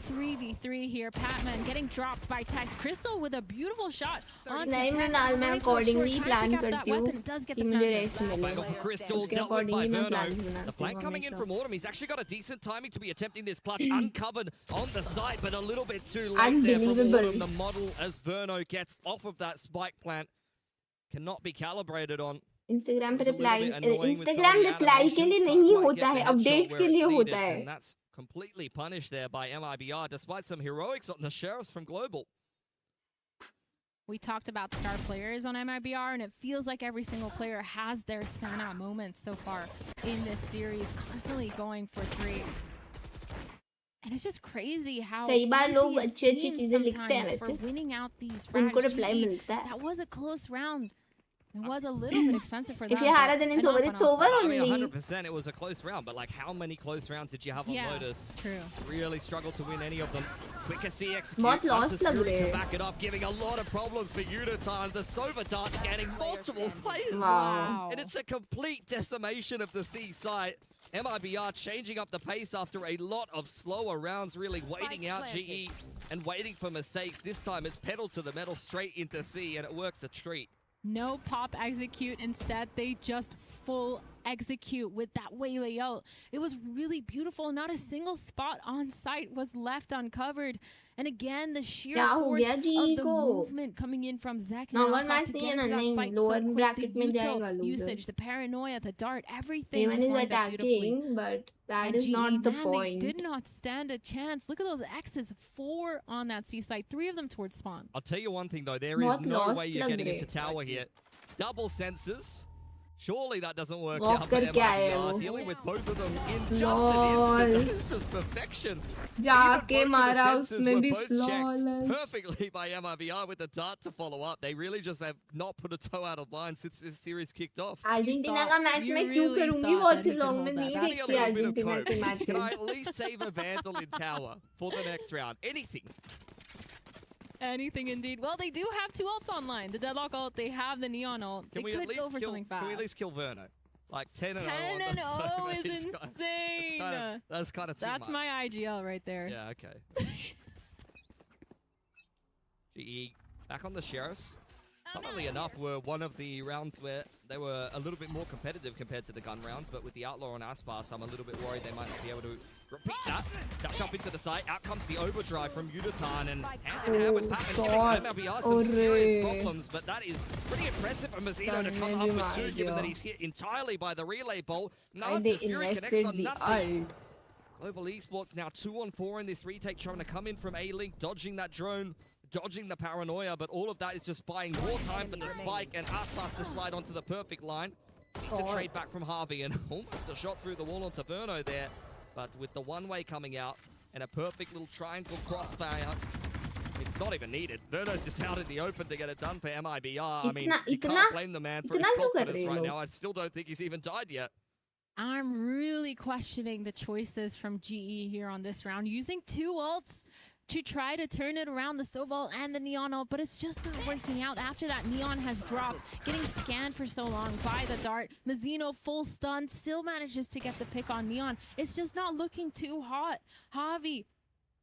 3v3 here. Patman getting dropped by Tex. Crystal with a beautiful shot onto नहीं Tex. मैं accordingly plan करती हूँ Does get कि the मुझे phantom. rest मिले. Angle for Crystal, उसके dealt with by accordingly मैं Verno. plans बनाती The हूँ flank coming in हमेशा. from Autumn. He's actually got a decent timing to be attempting this clutch. Uncovered on the side, but a little bit too late there from Unbelievable. Autumn. The model as Verno gets off of that spike plant cannot be calibrated on. Instagram पे It was a reply little bit annoying with some Instagram of the reply के लिए animations, नहीं can't quite होता get है, the headshot updates where के it's लिए needed, होता है. and that's completely punished there by MIBR, despite some heroics on the Sheriffs from Global. We talked about star players on MIBR, and it feels like every single player has their standout moments so far in this series, constantly going for 3. And it's just crazy how कई बार लोग easy it अच्छी-अच्छी seems चीजें लिखते हैं sometimes for वैसे. winning out these उनको frags. reply GE, मिलता है. that was a close round. It was a little bit expensive for them. If you had but it, then it's enough over. on It's us. over I mean, only. 100% it was a close round, but like how many close rounds did you have on Yeah, Lotus? true. Really struggled to win any of them. Quicker C execute. बहुत lost After लग Spirit रहे to हैं। back it off, giving a lot of problems for Unitime. The Sova dart scanning multiple players. Wow. And it's a complete decimation of the C site. MIBR changing up the pace after a lot of slower rounds, really waiting out GE and waiting for mistakes. This time it's pedal to the metal straight into C, and it works a treat. No pop execute. Instead, they just full execute with that way layout. It was really beautiful. Not a single spot on site was left uncovered. And again, the sheer क्या हो force गया of ji the को? movement coming in from Zek No now one has match to नहीं है get ना, to that नहीं, site lower so quick. bracket The में util जाएगा loser. usage, the paranoia, the dart, everything Everyone just is lined up beautifully. attacking, but that And is GE, not the man, point. they did not stand a chance. Look at those X's, 4 on that C site, 3 of them towards spawn. I'll tell you one thing though, there is बहुत no lost way you're लग getting रहे into tower here. Double sensors. Surely that doesn't work Walk out for करके आए MIBR. वो। Dealing with both of them in just Lol. an instant. That is just perfection. जाके Even both मारा of the sensors उसमें were भी both checked flawless. perfectly by MIBR with the dart to follow up. They really just have not put a toe out of line since this series kicked off. Argentina का match you मैं क्यों really करूंगी thought watch that he could long hold में that नहीं back. Give me a देखती little bit of Argentina coke. के Can I matches at least save a Vandal in tower for the next round? Anything. Anything indeed. Well, they do have 2 ults online. The Deadlock ult, they have the Neon ult. Can They we at could least go for kill? something Can we at fast. least kill Verno? Like 10 and 10 0 on and the 0 server. is It's insane. That's kind of too That's much. my IGL right there. Yeah, okay. GE back on the Sheriffs. Funnily enough, were one of the rounds where they were a little bit more competitive compared to the gun rounds, but with the Outlaw on Aspas, I'm a little bit worried they might not be able to repeat that. Dash up into the site, out comes the overdrive from Uditan, and hand in hand with Patman giving MLBR some serious problems, but that is pretty impressive for Mazzino to come up with 2, given that he's hit entirely by the relay bolt. No, And they this Fury connects invested on the nothing. ult. Global Esports now 2 on 4 in this retake, trying to come in from A-Link, dodging that drone, dodging the paranoia, but all of that is just buying more time for the spike and Aspas to slide onto the perfect line. Decent trade back from Harvey and almost a shot through the wall onto Verno there, but with the one-way coming out and a perfect little triangle crossfire, it's not even needed. Verno's just out in the open to get it done for MIBR. I mean, you can't blame the man for his confidence right now. I still don't think he's even died yet. I'm really questioning the choices from GE here on this round, using 2 ults to try to turn it around, the Soval and the Neon ult, but it's just not working out after that Neon has dropped, getting scanned for so long by the dart. Mazzino full stun, still manages to get the pick on Neon. It's just not looking too hot. Javi,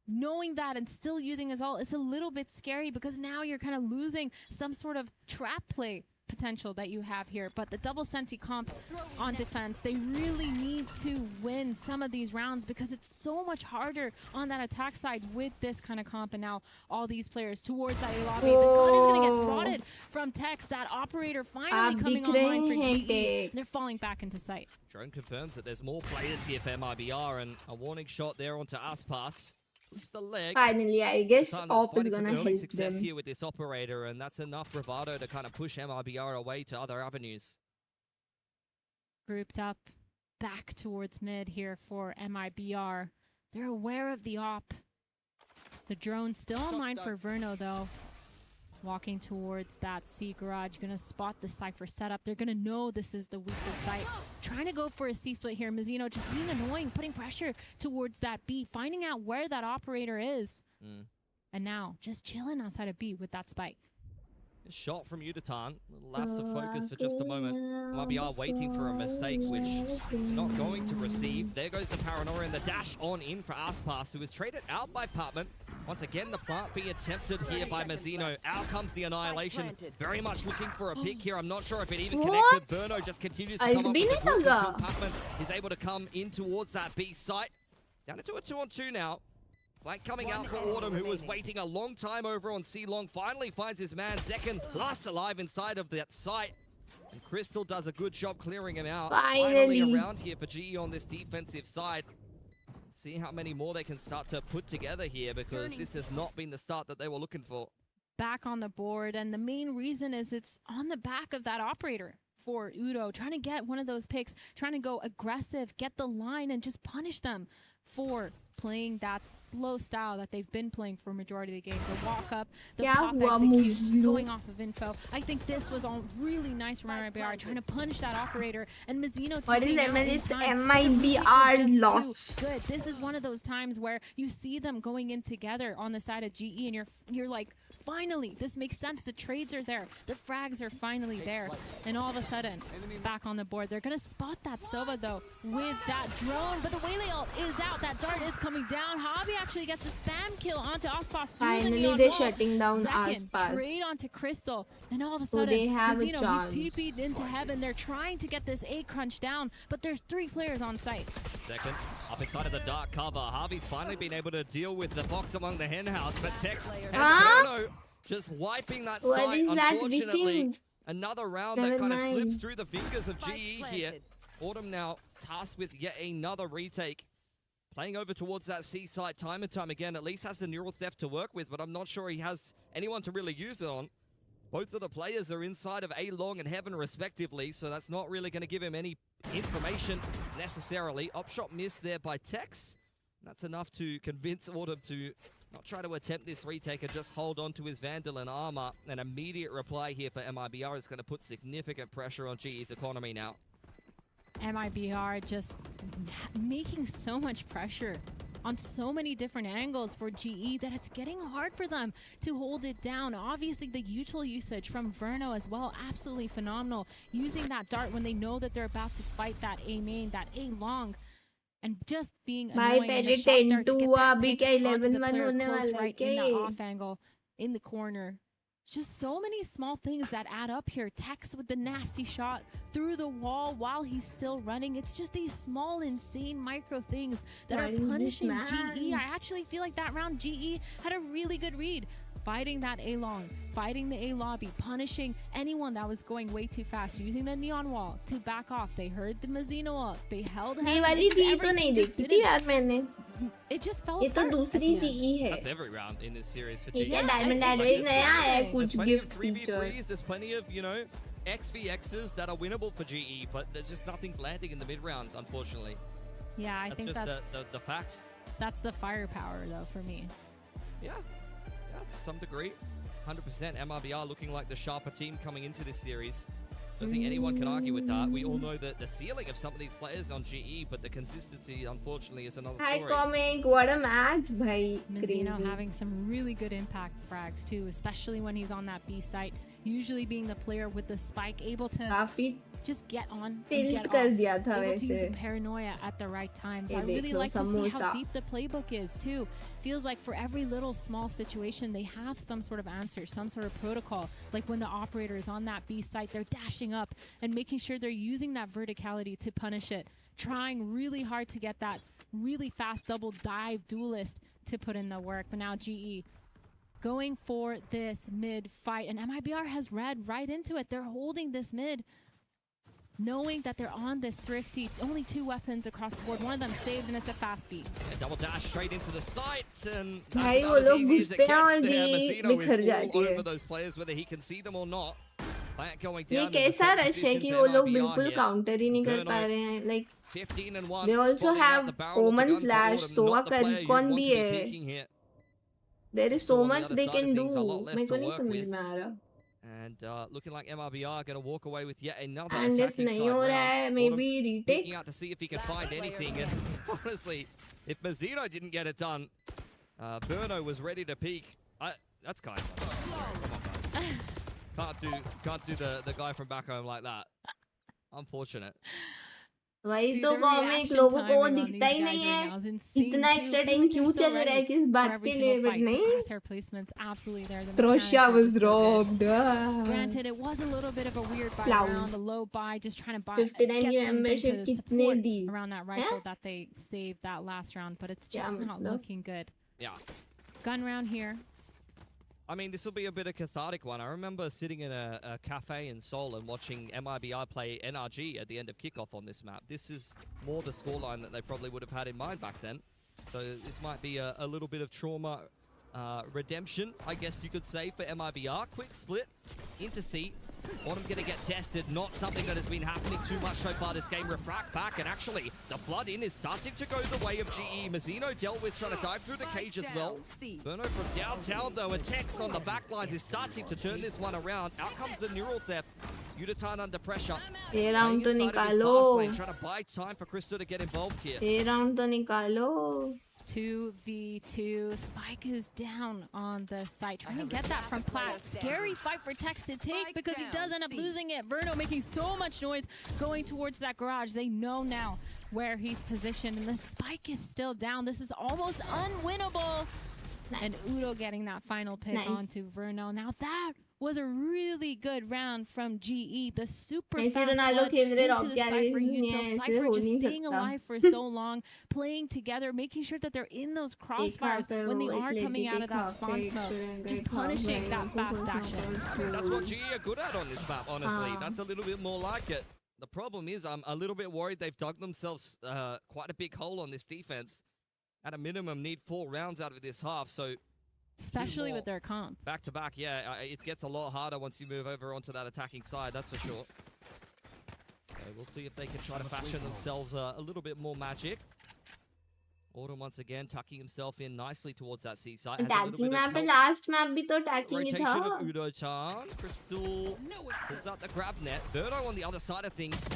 knowing that and still using his ult, it's a little bit scary because now you're kind of losing some sort of trap play potential that you have here. But the double senti comp on defense, they really need to win some of these rounds because it's so much harder on that attack side with this kind of comp. And now all these players towards that lobby. The gun is going to get spotted from Tex. That operator finally coming online for GE. They're falling back into sight. Drone confirms that there's more players here for MIBR, and a warning shot there onto Aspas. Oops, the leg. Finally, I guess Time Op is finding gonna some early help success them. here with this operator, and that's enough bravado to kind of push MIBR away to other avenues. Grouped up back towards mid here for MIBR. They're aware of the op. The drone still online for Verno though. Walking towards that C garage, gonna spot the Cypher setup. They're gonna know this is the weakest site. Trying to go for a C split here. Mazzino just being annoying, putting pressure towards that B, finding out where that operator is. And now just chilling outside of B with that spike. A shot from Uditan. Little lapse of focus for just a moment. MIBR waiting for a mistake, which not going to receive. There goes the paranoia and the dash on in for Aspas, who is traded out by Patman. Once again, the plant being attempted here by Mazzino. Out comes the annihilation. Very much looking for a pick here. I'm not sure if it even connected. Verno just continues to come up with the boots until Patman is able to come in towards that B site. Down into a 2-on-2 now. Flank coming out for Autumn, who was waiting a long time over on C-Long. Finally finds his man, Zekin, last alive inside of that site. And Crystal does a good job clearing him out. Finally around here for GE on this defensive side. See how many more they can start to put together here, because this has not been the start that they were looking for. Back on the board, and the main reason is it's on the back of that operator for Udo, trying to get one of those picks, trying to go aggressive, get the line, and just punish them for playing that slow style that they've been playing for majority of the game. The walk up, the Kya pop hua executes, Mujlu? going off of info. I think this was all really nice from MIBR, trying to punish that operator, and Mizzino What is taking out in it's time. But the retake was MIBR just too loss. good. This is one of those times where you see them going in together on the side of GE, and you're like, finally, this makes sense. The trades are there. The frags are finally there. And all of a sudden, back on the board. They're going to spot that Sova, though, with that drone. But the Waylay ult is out. That dart is coming down. Javi actually gets a spam kill onto Ospas. Finally, the they're wall. shutting down Second, Aspas. trade onto Crystal. And all of a So sudden, they have a Mizzino, chance. he's TP'd into heaven. They're trying to get this A crunch down, but there's 3 players on site. Second, up inside of the dark cover. Harvey's finally been able to deal with the fox among the hen house, but Tex and Bruno just wiping that What site. is that Unfortunately, missing? another round that Never kind of mind. slips through the fingers of GE here. Autumn now tasked with yet another retake. Playing over towards that C site time and time again. At least has the neural theft to work with, but I'm not sure he has anyone to really use it on. Both of the players are inside of A long and heaven respectively, so that's not really going to give him any information necessarily. Upshot missed there by Tex. That's enough to convince Autumn to not try to attempt this retake and just hold on to his Vandal and armor. An immediate reply here for MIBR is going to put significant pressure on GE's economy now. MIBR just making so much pressure on so many different angles for GE that it's getting hard for them to hold it down. Obviously, the util usage from Verno as well, absolutely phenomenal. Using that dart when they know that they're about to fight that A main, that A long, and just being annoying in the shot dart to get that pick onto the player close right in that off angle in the corner. Just so many small things that add up here. Tex with the nasty shot through the wall while he's still running. It's just these small, insane micro things that What are is this punishing man? GE. I actually feel like that round GE had a really good read. Fighting that A long, fighting the A lobby, punishing anyone that was going way too fast, using the neon wall to back off. They heard the Mizzino ult. They held him. ये वाली जी तो नहीं देखी थी यार मैंने. It just fell ये तो apart at दूसरी the end. GE है. That's every round in this series for ठीक GE. है, Yeah, Diamond I think Advance it's नया है everything. कुछ There's plenty of gift feature. 3v3s, there's plenty of, you know, XVXs that are winnable for GE, but there's just nothing's landing in the mid rounds, unfortunately. Yeah, I That's think just the facts. that's the firepower though for me. Yeah, to some degree. 100% MIBR looking like the sharper team coming into this series. Don't think anyone can argue with that. We all know that the ceiling of some of these players on GE, but the consistency, unfortunately, is another Hi story. comic, what a match, bhai. Mizzino Crazy. having some really good impact frags too, especially when he's on that B site. Usually being the player with the spike, able to काफी just get on and tilt get कर off. दिया था Able to use वैसे. paranoia at the right times. ये I really देख लो, like to see how samosa. deep the playbook is too. Feels like for every little small situation, they have some sort of answer, some sort of protocol. Like when the operator is on that B site, they're dashing up and making sure they're using that verticality to punish it. Trying really hard to get that really fast double dive duelist to put in the work. But now GE going for this mid fight, and MIBR has read right into it. They're holding this mid, knowing that they're on this thrifty. Only 2 weapons across the board. One of them saved, and it's a fast beat. Yeah, double dash straight into the site, and भाई that's वो about लोग as easy as it घुसते हैं और gets there. Ji Mizzino बिखर is जाती all है. over those players, whether he can see them or not. Plant going ये down in the कैसा second रश है position कि for वो लोग MIBR बिल्कुल here. काउंटर ही नहीं कर Verno, पा रहे हैं. Like 15 and 1. they also spotting out have the barrel of the Omen gun for Flash, Autumn, Sova not the का player you'd recon want भी to be है. peeking here. there is So so on the much other they side can of do. things, a lot less मेरे to को नहीं work समझ with. में आ रहा. And looking like MIBR going to walk away with yet another And if attacking नहीं side हो रहा है, round. maybe Autumn retake. peeking out to see if he can find anything. And honestly, if Mizzino didn't get it done, Burno was ready to peek. That's kind of come on, guys. Can't do the guy from back home like that. Unfortunate. वही Dude, तो the comic reaction लोगों को वो timing on दिखता ही these नहीं guys है. right now is insane इतना too. Extra Feels time like क्यों they're so चल रहा है ready किस for बात every के single लिए? But fight. The नहीं. crosshair placement's absolutely there. The Croatia mechanics are was just so good. robbed. Granted, it was a little bit of a weird buy Clowns. round, a low buy, just trying to buy 59 get की something membership to कितने support the? around that rifle हैं? that they saved that last round, but it's क्या just not मतलब? looking good. Yeah. Gun round here. I mean, this will be a bit of cathartic one. I remember sitting in a cafe in Seoul and watching MIBR play NRG at the end of kickoff on this map. This is more the scoreline that they probably would have had in mind back then. So this might be a little bit of trauma redemption, I guess you could say, for MIBR. Quick split into C. Autumn gonna get tested, not something that has been happening too much so far this game. Refract back, and actually, the flood in is starting to go the way of GE. Mazzino dealt with trying to dive through the cage as well. Verno from downtown though, and Tex on the back lines is starting to turn this one around. Out comes the neural theft. Udatan under pressure. ये round तो Playing inside of his निकालो. fast lane, trying to buy time for Crystal to get involved here. ये round तो निकालो. 2v2. Spike is down on the site. Trying to get that from Platt. Scary fight for Tex to take because he does end up losing it. Verno making so much noise going towards that garage. They know now where he's positioned, and the Spike is still down. This is almost unwinnable. Nice. And Udo getting that final pick Nice. onto Verno. Now that was a really good round from GE. The super ऐसे fast Ronaldo flood खेल रहे into rock the क्या Cypher नहीं util. है, ऐसे Cypher हो just नहीं staying सकता. alive for so long, playing together, making sure that they're in those crossfires पे when they वो are एक coming lady out of के that खा spawn पे smoke. एक Just खा punishing पे that ऐसे fast कुछ action. ना That's what GE are good at on this map, honestly. Ah. That's a little bit more like it. The problem is I'm a little bit worried they've dug themselves quite a big hole on this defense. At a minimum, need 4 rounds out of this half, so Especially more. with their comp. back to back, yeah, it gets a lot harder once you move over onto that attacking side, that's for sure. So we'll see if they can try to fashion themselves a little bit more magic. Autumn once again tucking himself in nicely towards that C site. Has a little Attacking bit map of पे help. last map भी तो attacking ही Rotation था. of Udo-chan. Crystal pulls out the grab net. Verno on the other side of things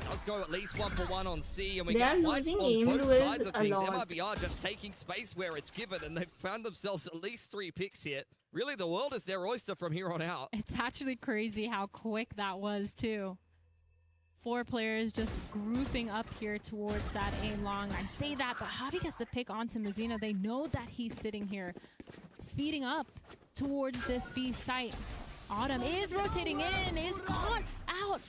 does go at least 1-for-1 on C, and we They get are fights losing on game both duels sides of a things. lot. MIBR just taking space where it's given, and they've found themselves at least 3 picks here. Really, the world is their oyster from here on out. It's actually crazy how quick that was, too. 4 players just grouping up here towards that A long. I say that, but Javi gets the pick onto Mazzino. They know that he's sitting here, speeding up towards this B site. Autumn is rotating in, is caught out.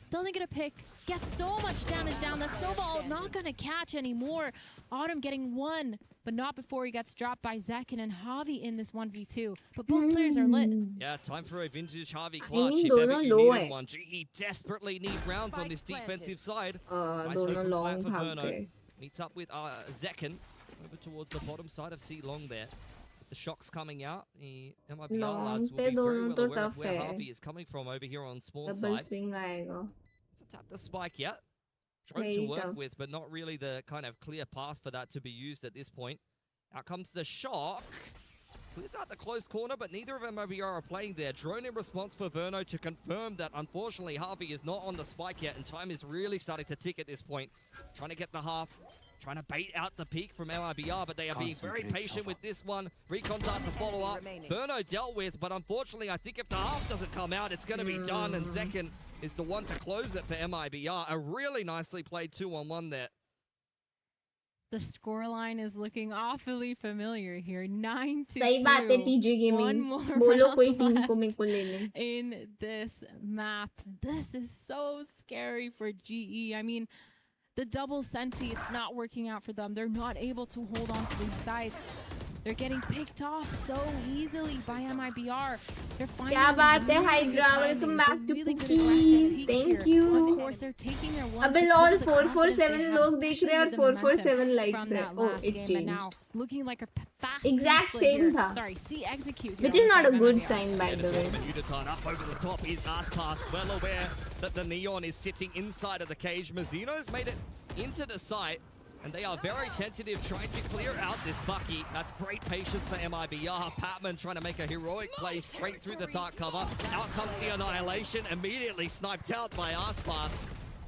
Doesn't get a pick, gets so much damage down. That Sobal not gonna catch anymore. Autumn getting 1, but not before he gets dropped by Zekin and Javi in this 1v2. But both players are lit. Yeah, time for a vintage Harvey clutch. mean, If ever दोनों you low needed है. one, GE desperately need rounds on this defensive side. Nice दोनों open long plan for भाग Verno. गए. Meets up with Zekin over towards the bottom side of C long there. The shock's coming out. The MIBR Long lads will पे be very दोनों well तो aware of tough where है. Harvey is coming from over here on spawn Double side. swing आएगा. Hasn't tapped the spike yet. Drone to Very work tough. with, but not really the kind of clear path for that to be used at this point. Out comes the shock. Clears out the close corner, but neither of MIBR are playing there. Drone in response for Verno to confirm that unfortunately Harvey is not on the spike yet, and time is really starting to tick at this point. Trying to get the half. Trying to bait out the peak from MIBR, but they are being very patient with this one. Recon dart to follow up. Verno dealt with, but unfortunately, I think if the half doesn't come out, it's going to be done. And second is the one to close it for MIBR. A really nicely played 2-on-1 there. The scoreline is looking awfully familiar here. 9-2. सही बात है TJ One Gaming. more बोलो round कोई team left को मेरे को ले ले. in this map. This is so scary for GE. I mean, the double senti, it's not working out for them. They're not able to hold on to these sites. They're getting picked off so easily by MIBR. They're finding क्या बात these है really good Hydra, timings. welcome They're back to really good Cookies. aggressive peaks Thank here. you. Of course, they're taking their ones अबे because lol of the confidence they 447 have, लोग देख especially रहे हैं with the और momentum 447 likes from है. that Oh, last it game. And now changed. looking like a fast Exact split same here. था. Sorry, see execute. Which here is on not the a side of good MIBR. sign, by And the it's way. Ultimate Udatan up over the top is Aspas, well aware that the Neon is sitting inside of the cage. Mazzino's made it into the site, and they are very tentative trying to clear out this Bucky. That's great patience for MIBR. Patman trying to make a heroic play straight through the dark cover. Out comes the Annihilation, immediately sniped out by Aspas.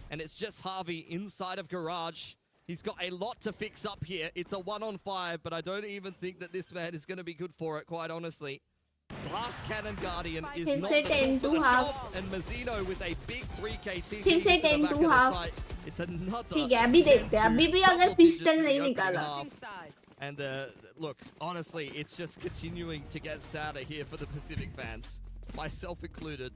And it's just Harvey inside of Garage. He's got a lot to fix up here. It's a 1-on-5, but I don't even think that this man is going to be good for it, quite honestly. Glass Cannon Guardian is फिर not से the 10 tool for to the half. job, and Mazzino with a big 3k TP फिर से into the 10 back to of the half. site. It's another ठीक है अभी 10 देखते हैं. to अभी भी double अगर digits पिस्टल in the नहीं opening निकाला. half. And look, honestly, it's just continuing to get sadder here for the Pacific fans, myself included.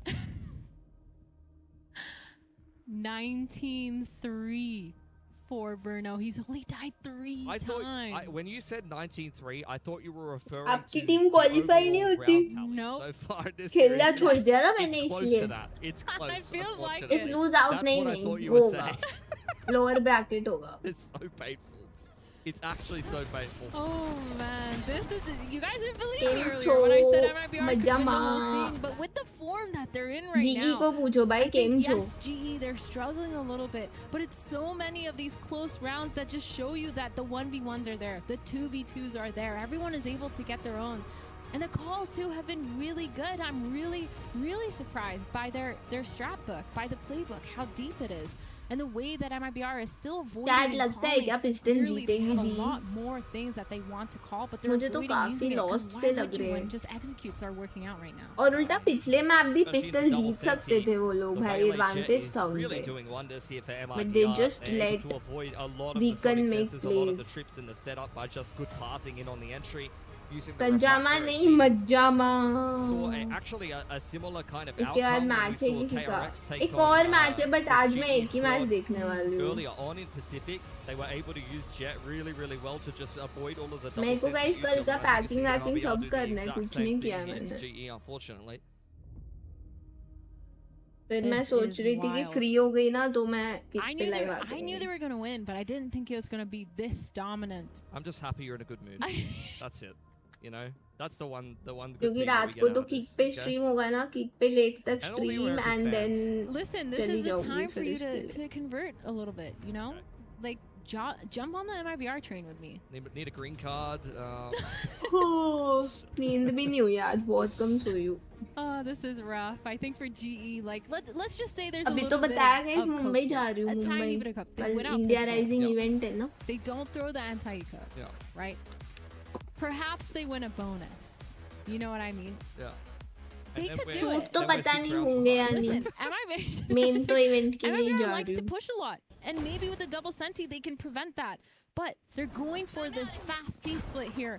19-3 for Verno. He's only died 3 I thought times. when you said 19-3, I thought you were referring आपकी to team the qualify नहीं overall होती. round tally Nope. so far this खेलना series. छोड़ दिया ना मैंने It's close इसलिए. to that. It's close. It feels like unfortunately. If lose out That's नहीं what I नहीं thought you were होगा. saying. Lower bracket होगा. It's so painful. It's actually so painful. Oh man, this is you guys didn't believe me Game earlier when I said show, MIBR could win the whole Majama. thing, but with the form that they're in right GE now. को पूछो भाई I think, केम छो yes, GE, they're struggling a little bit, but it's so many of these close rounds that just show you that the 1v1s are there, the 2v2s are there. Everyone is able to get their own. And the calls too have been really good. I'm really surprised by their strat book, by the playbook, how deep it is, and the way that MIBR is still avoiding क्या and लगता है calling. क्या pistol Clearly, they जीतेगी have a जी lot more things that they want to call, but they're मुझे तो avoiding काफी using it because lost why से would लग you रहे when हैं just executes are working out right now? और उल्टा पिछले मैप भी Especially पिस्टल into double जीत सकते senti. थे वो लोग The भाई melee jet एडवांटेज is था उन really पे doing wonders here for MIBR. But they just They're able let to avoid a lot of the Deacon sonic make senses, a lot of the plays. trips in the setup by just good pathing in on the entry. Using the कंजामा reflector, नहीं मज्जामा saw actually a similar kind of इसके बाद outcome when we match है saw किसी का KRX take एक on, और match है but this आज मैं GE एक ही मैच squad. देखने वाली हूँ Earlier on in Pacific, they were able to use Jet really well to just avoid all of the double मेरे को senti गाइस use कल of का Rising पैकिंग and वैकिंग RBR सब do the करना है exact कुछ same नहीं thing किया here to मैंने GE, unfortunately. फिर मैं This सोच is रही थी कि wild. फ्री हो गई ना तो मैं किक I पे knew लाइव आ I knew they were going to win, but I didn't think it was going to be this dominant. I'm just happy you're in a good mood. That's it. You know, that's the one good क्योंकि thing that रात we को get तो out of kick this. पे Okay? Stream होगा ना kick पे late तक And all the stream Americas and fans. Then Listen, this चली is the जाऊंगी time for फिर you इसके to लिए convert a little bit, you know? Like, jump on the MIBR train with me. Need a green card. ओह, नींद भी नहीं हुई आज बहुत कम सोई हूँ Oh, this is rough. I think for GE, like, let's just say there's a अभी तो little bit बताया of, guys of Mumbai coke जा here. रही हूँ A tiny Mumbai bit of coke. They कल went out India pistol. Rising Yeah. Event है ना They don't throw the anti-coke, Yeah. right? Perhaps they win a bonus. You know what I mean? Yeah. They And could we're- do वो it. तो then we're पता 6 नहीं rounds होंगे behind. या नहीं Listen, main तो इवेंट के लिए ही MIBR जा likes रही to हूँ push a lot, and maybe with the double senti they can prevent that. But they're going for this fast C split here.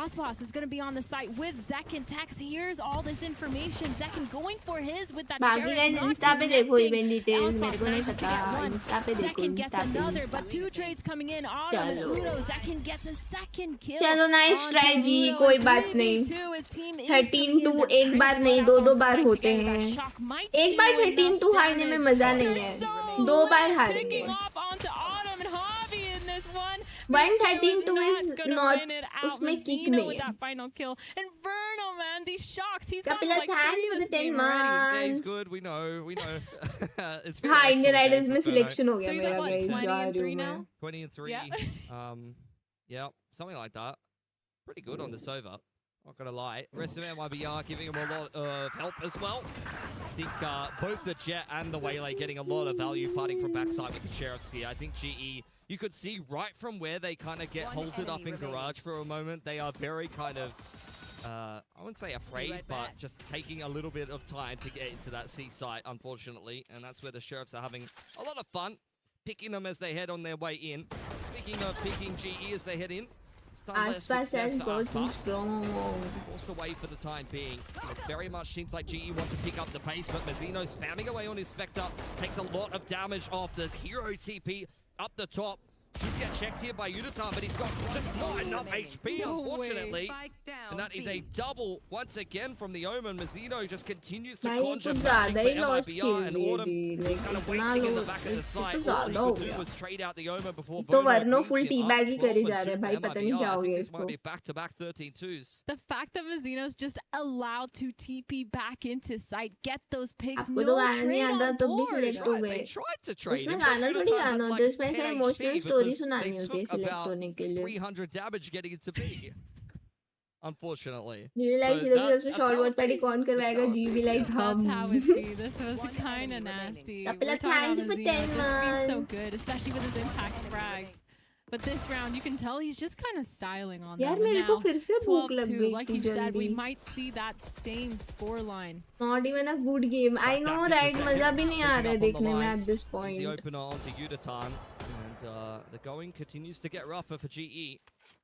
Osbos is going to be on the site with Zek and Tex. Here's all this information. Zek going for his with that बाकी Sherlock guys not Insta पे देखो connecting. Event details Osbos मेरे को नहीं manages to पता get one. Insta पे देखो Zekin gets Insta पे another, इंस्टा but पे two trades coming in. Autumn and चलो। Udo. Zekin gets a second kill. चलो नाइस onto ट्राई जी Udo, कोई and बात नहीं 3v2. His team is 13-2 coming in. They're एक trying बार to नहीं fight out दो on bar site होते together. हैं That shock might एक बार do 13-2 enough हारने में damage. मजा नहीं They're है so दो बार lit, हारेंगे picking off onto Autumn and Hobby in this one. 113-2 not is gonna not win it out. उसमें किक Mazzino नहीं with है that final kill. And Verno, man, these shocks. He's got Kapila like thank 3 you for this the 10 game already. Yeah, he's months good. We know. It's been हाँ an Indian excellent idols game में for Furno. Selection हो गया So he's मेरा at what, guys 20 जा and रही 3 हूँ now? मैं 20 and 3. Yeah. Yeah, something like that. Pretty good on the Sova. Not gonna lie. Rest of MIBR giving him a lot of help as well. I think both the Jet and the Waylay getting a lot of value fighting from backside with the Sheriffs here. I think GE, you could see right from where they kind of get halted up in Garage for a moment. They are very kind of, I wouldn't say afraid, but just taking a little bit of time to get into that C site, unfortunately. And that's where the Sheriffs are having a lot of fun, picking them as they head on their way in. Speaking of picking GE as they head in, आसपास success has for got too Aspas. strong Forced away for the time being. It very much seems like GE want to pick up the pace, but Mazzino's spamming away on his Spectre. Takes a lot of damage off the hero TP up the top. Should get checked here by Udatan, but he's got just not enough HP, No unfortunately. Spike down. And that is a double once again from the Omen. Mazzino just continues to भाई conjure कुछ magic ज्यादा for he lost MIBR, खेल and दिए Autumn ji was kind of इतना waiting in the low back of the तो site. All he ज्यादा हो could do गया was trade out the Omen before तो Verno वर्नो brings फुल him टी up बैग ही करी 12 जा and रहे हैं 2 भाई for पता नहीं MIBR. क्या I हो think गया this might इसको be back-to-back 13-2s. The fact that Mazzino's just allowed to TP back into sight, get those pigs, आपको no तो गाना नहीं trade आता on तो भी board. सिलेक्ट हो Right, they गए tried to trade उसमें him. गाना but थोड़ी Udatan गाना had होता है like उसमें ऐसे 10 इमोशनल HP स्टोरी because सुनानी they होती है took सिलेक्ट about होने के लिए 300 damage getting into B. Unfortunately. जी लाइक So हीरो की that- सबसे that's short how word it party be. कौन That's करवाएगा how it जी be. भी लाइक That's how हम it be. This was One kind of enemy nasty. remaining. We're talking Thank about you for Mazzino 10 just being so months. good, especially with his impact frags. But this round, you can tell he's just kind of styling on यार them. And मेरे को now, फिर से भूख लग 12-2, गई like थी you said, we जल्दी might see that same score line. Not even a good game I know right मजा भी नहीं आ रहा है देखने में at this Easy point opener onto Udatan, and the going continues to get rougher for GE.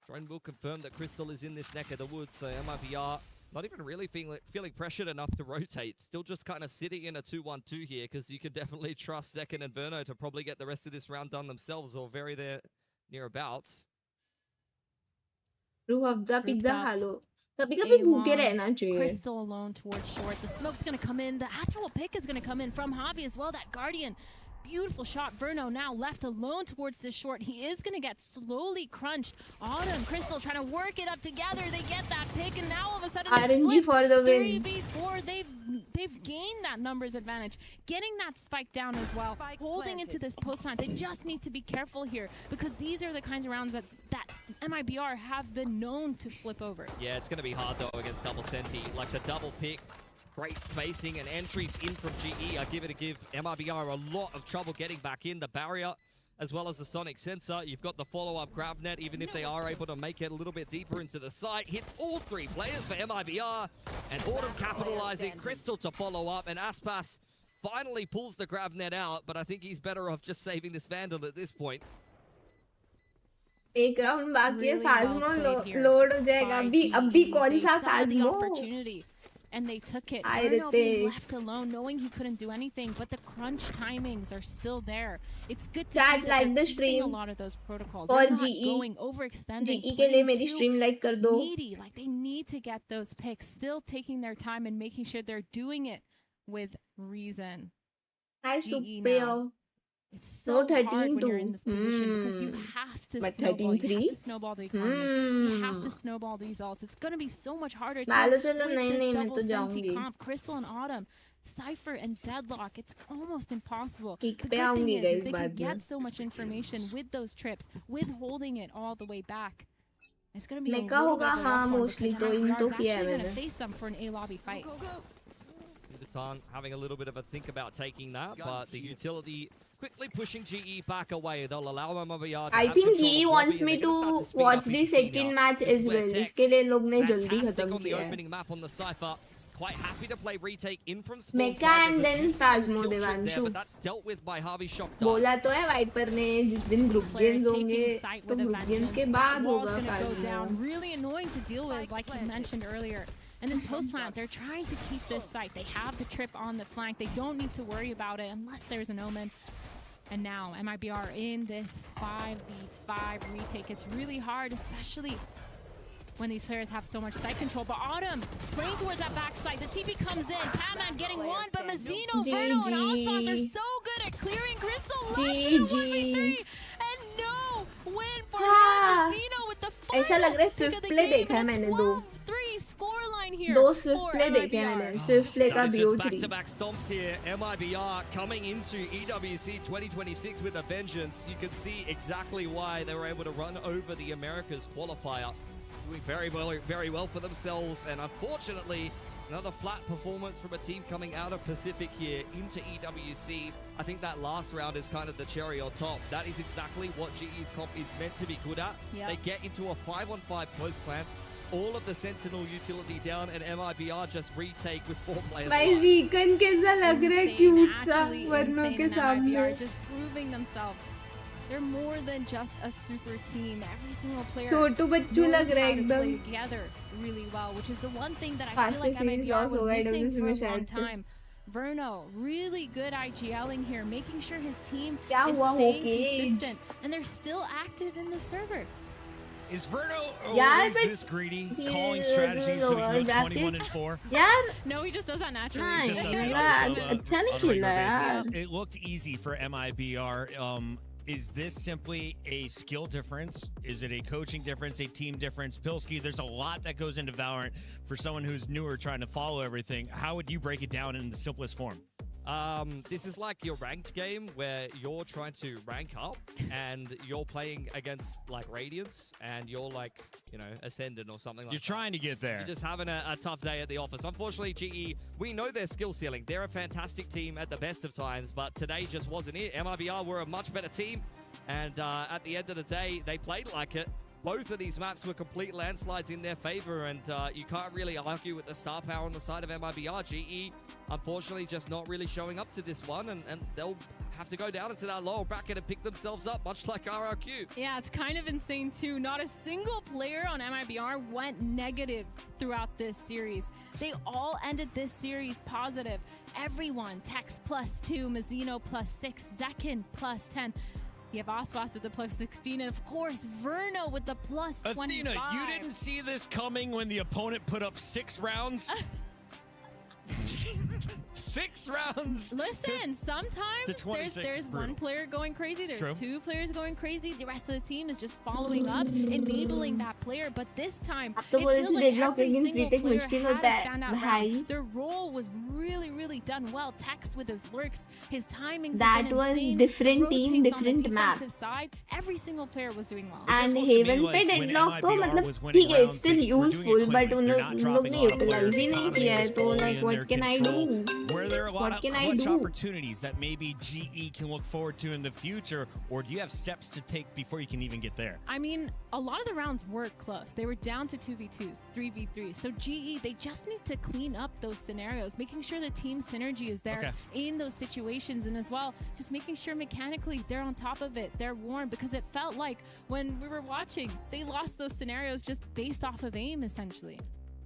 Drone will confirm that Crystal is in this neck of the woods, so MIBR not even really feeling pressured enough to rotate. Still just kind of sitting in a 2-1-2 here, because you can definitely trust Zekin and Verno to probably get the rest of this round done themselves or very there nearabouts. Rooh Afza pizza up. खा लो कभी कभी भूखे A-Long, रहना चाहिए Crystal alone towards short. The smoke's going to come in. The actual pick is going to come in from Javi as well. That Guardian Beautiful shot. Verno now left alone towards this short. He is going to get slowly crunched. Autumn, Crystal trying to work it up together. They get that pick, and now all of a sudden it's RNG flipped. for the win. 3v4. They've gained that numbers advantage. Getting that spike down as well. Holding into this post plant. They just need to be careful here because these are the kinds of rounds that MIBR have been known to flip over. Yeah, it's going to be hard though against double Senti. Like the double pick. Great spacing and entries in from GE are going to give MIBR a lot of trouble getting back in. The barrier as well as the sonic sensor. You've got the follow-up grab net, even if they are able to make it a little bit deeper into the site. Hits all three players for MIBR. And Autumn capitalizing, Crystal to follow up, and Aspas finally pulls the grab net out, but I think he's better off just saving this Vandal at this point. एक round बाकी है, Really well फाज्मो played here load हो जाएगा. by अभी GE. कौन They सा saw the फाज्मो? opportunity and they took it. Ay, Verno being Rite. left alone, knowing he couldn't do anything, but the crunch timings are still there. It's good to Chat see that like they're the keeping stream a lot of those protocols. for They're not GE. going overextending. GE के लिए playing मेरी too stream like कर दो. needy. Like they need to get those picks, still taking their time and making sure they're doing it with reason. Hi GE Supriya. now. It's No, so hard 13-2. when you're in this position because you have to But snowball. You 13-3? have to snowball the economy. You have to snowball these ults. It's going to be so much harder to Malo chalo, with nahi, this nahi, मैं double तो Senti जाऊंगी. comp. Crystal and Autumn, Cypher and Deadlock. It's almost impossible. Kick The पे good thing आऊंगी is guys they can बाद में. get so much information with those trips, with holding it all the way back. It's going to be a Mecca little bit होगा, of a हाँ, rough one mostly because तो इन MIBR तो is किया है actually going to मैंने. face them for an A lobby fight. Zatan having a little bit of a think about taking that, but the utility quickly pushing GE back away. They'll allow MIBR to I have think control GE of wants lobby, me and they're gonna to start speed watch up the ETC second now. match This as is where well. Tex, इसके लिए लोग ने जल्दी fantastic खत्म on the किया है. opening map on the Cypher. Quite happy to play retake in from spawn Mecca side. and There's a then few Phasmo kill check there, Devanshu. but that's dealt with by Harvey Shock. बोला तो है wiper ने जिस दिन group Players games होंगे taking sight तो with a group games vengeance. के That बाद wall's होगा gonna go फाज्मो. down. Really annoying to deal with, like you mentioned earlier. And this post plant, they're trying to keep this site. They have the trip on the flank. They don't need to worry about it unless there's an omen. And now MIBR in this 5v5 retake. It's really hard, especially when these players have so much site control. But Autumn playing towards that backside. The TP comes in. Catman getting one, but Mazzino, Verno, and Osmos are so good at clearing Crystal left in 1v3. And no win for Mazzino with the ऐसा लग रहा है final pick Swift of the play game. देखा है And a मैंने दो. 12-3 scoreline here. दो for Swift play देखे हैं MIBR. मैंने. Swift play का That is just BO3. back-to-back stomps here. MIBR coming into EWC 2026 with a vengeance. You can see exactly why they were able to run over the Americas qualifier. Doing very well for themselves, and unfortunately, another flat performance from a team coming out of Pacific here into EWC. I think that last round is kind of the cherry on top. That is exactly what GE's comp is meant to be good at. Yep. They get into a 5-on-5 post plan. All of the Sentinel utility down, and MIBR just retake with 4 players. भाई weaken कैसा लग रहा है Insane, cute सा actually वर्नों insane, के and सामने. MIBR just proving themselves. They're more than just a super team. Every single player Chhotu Bachchu knows लग रहा है how to play एकदम. together really well, which is the one thing that I Fastest feel like series MIBR loss was होगा missing EWC for में a long शायद से. time. Verno, really good IGLing here, making sure his team क्या is हुआ staying होके? consistent, and they're still active in the server. Is Verno Yeah, always but this greedy? he Calling is strategies so he lower can go bracket. 21-4? यार No, he just does that naturally. नहीं just does it यार on a- अच्छा नहीं on a regular खेला basis. यार. It looked easy for MIBR. Is this simply a skill difference? Is it a coaching difference, a team difference? Pilsky, there's a lot that goes into Valorant for someone who's newer trying to follow everything. How would you break it down in the simplest form? This is like your ranked game where you're trying to rank up and you're playing against like Radiance and you're like, you know, Ascendant or something like You're that. trying to get there. You're just having a tough day at the office. Unfortunately, GE, we know their skill ceiling. They're a fantastic team at the best of times, but today just wasn't it. MIBR were a much better team, and at the end of the day, they played like it. Both of these maps were complete landslides in their favor, and you can't really argue with the star power on the side of MIBR. GE, unfortunately, just not really showing up to this one, and they'll have to go down into that lower bracket and pick themselves up, much like RRQ. Yeah, it's kind of insane too. Not a single player on MIBR went negative throughout this series. They all ended this series positive. Everyone, Tex +2, Mazzino +6, Zekin +10. You have Osbos with the +16, and of course, Verno with the +25. Athena, you didn't see this coming when the opponent put up 6 rounds? 6 rounds. Listen, sometimes 26 there's is brutal. one player going crazy, there's True. 2 players going crazy, the rest of the team is just following up, enabling that player. But this time, अब it तो बोल feels रहे थे like deadlock every against single retake player मुश्किल had होता a है standout भाई. round. Their role was really done well. Text with his lurks, his timings. That was insane. different The team, rotates on the different map. defensive side. Every single player was doing well. It just And looked to me Haven like पे when deadlock तो MIBR मतलब was winning ठीक है, rounds, it's still they were doing it useful, but cleanly. उन They're लोग not उन लोग dropping ने a lot of utilize players. ही नहीं Economy किया है, is तो fully like in what their can I control. do? Were there a lot What of can I clutch do? opportunities that maybe GE can look forward to in the future, or do you have steps to take before you can even get there? I mean, a lot of the rounds were close. They were down to 2v2s, 3v3s. So GE, they just need to clean up those scenarios, making sure the team synergy is there in those situations, and as well, just making sure mechanically they're on top of it, they're warm, because it felt like when we were watching, they lost those scenarios just based off of aim, essentially.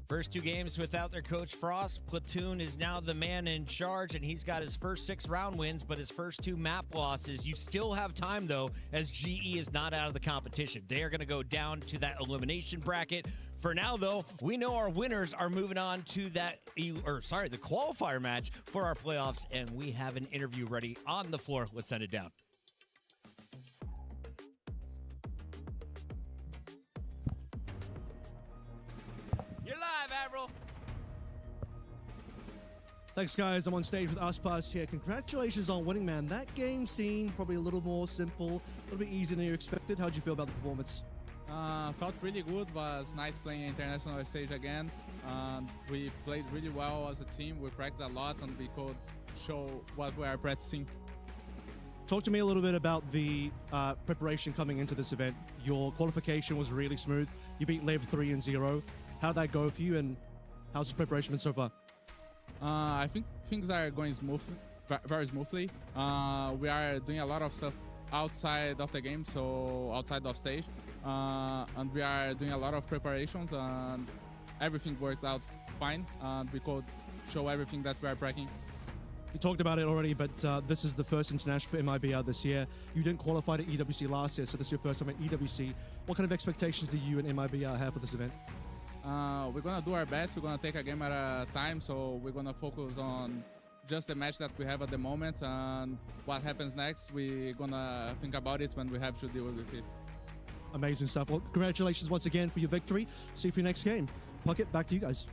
First 2 games without their coach Frost. Platoon is now the man in charge, and he's got his first 6 round wins, but his first 2 map losses. You still have time, though, as GE is not out of the competition. They are going to go down to that elimination bracket. For now, though, we know our winners are moving on to the qualifier match for our playoffs, and we have an interview ready on the floor. Let's send it down. You're live, Avril. Thanks, guys. I'm on stage with Aspas here. Congratulations on winning, man. That game seemed probably a little more simple, a little bit easier than you expected. How'd you feel about the performance? Felt really good. Was nice playing international stage again. We played really well as a team. We practiced a lot, and we could show what we are practicing. Talk to me a little bit about the preparation coming into this event. Your qualification was really smooth. You beat Lev 3-0. How'd that go for you, and how's the preparation been so far? I think things are going very smoothly. We are doing a lot of stuff outside of the game, so outside of stage, and we are doing a lot of preparations, and everything worked out fine. And we could show everything that we are practicing. You talked about it already, but this is the first international for MIBR this year. You didn't qualify to EWC last year, so this is your first time at EWC. What kind of expectations do you and MIBR have for this event? We're gonna do our best. We're gonna take a game at a time, so we're gonna focus on just the match that we have at the moment, and what happens next, we're gonna think about it when we have to deal with it. Amazing stuff. Well, congratulations once again for your victory. See you for your next game. Puckett, back to you guys.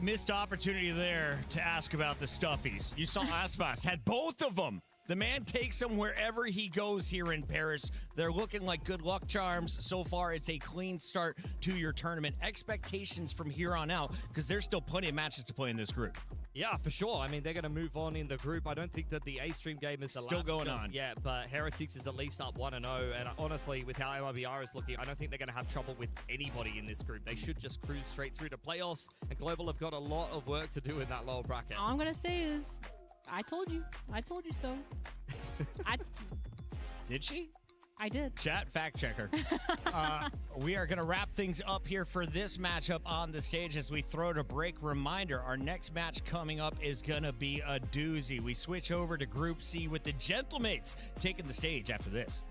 Missed opportunity there to ask about the stuffies. You saw Aspas had both of them. The man takes them wherever he goes here in Paris. They're looking like good luck charms. So far, it's a clean start to your tournament. Expectations from here on out, because there's still plenty of matches to play in this group. Yeah, for sure. I mean, they're going to move on in the group. I don't think that the A-Stream game is still going on. Yeah, but Heretics is at least up 1-0. And honestly, with how MIBR is looking, I don't think they're going to have trouble with anybody in this group. They should just cruise straight through to playoffs. And Global have got a lot of work to do in that lower bracket. All I'm going to say is, I told you so. Did she? I did. Chat fact checker. We are going to wrap things up here for this matchup on the stage as we throw to break. Reminder, our next match coming up is going to be a doozy. We switch over to Group C with the Gentlemates taking the stage after this.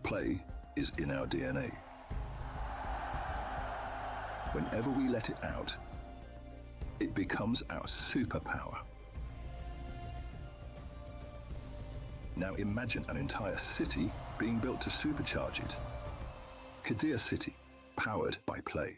Play is in our DNA. Whenever we let it out, it becomes our superpower. Now imagine an entire city being built to supercharge it. Kadir City, powered by play.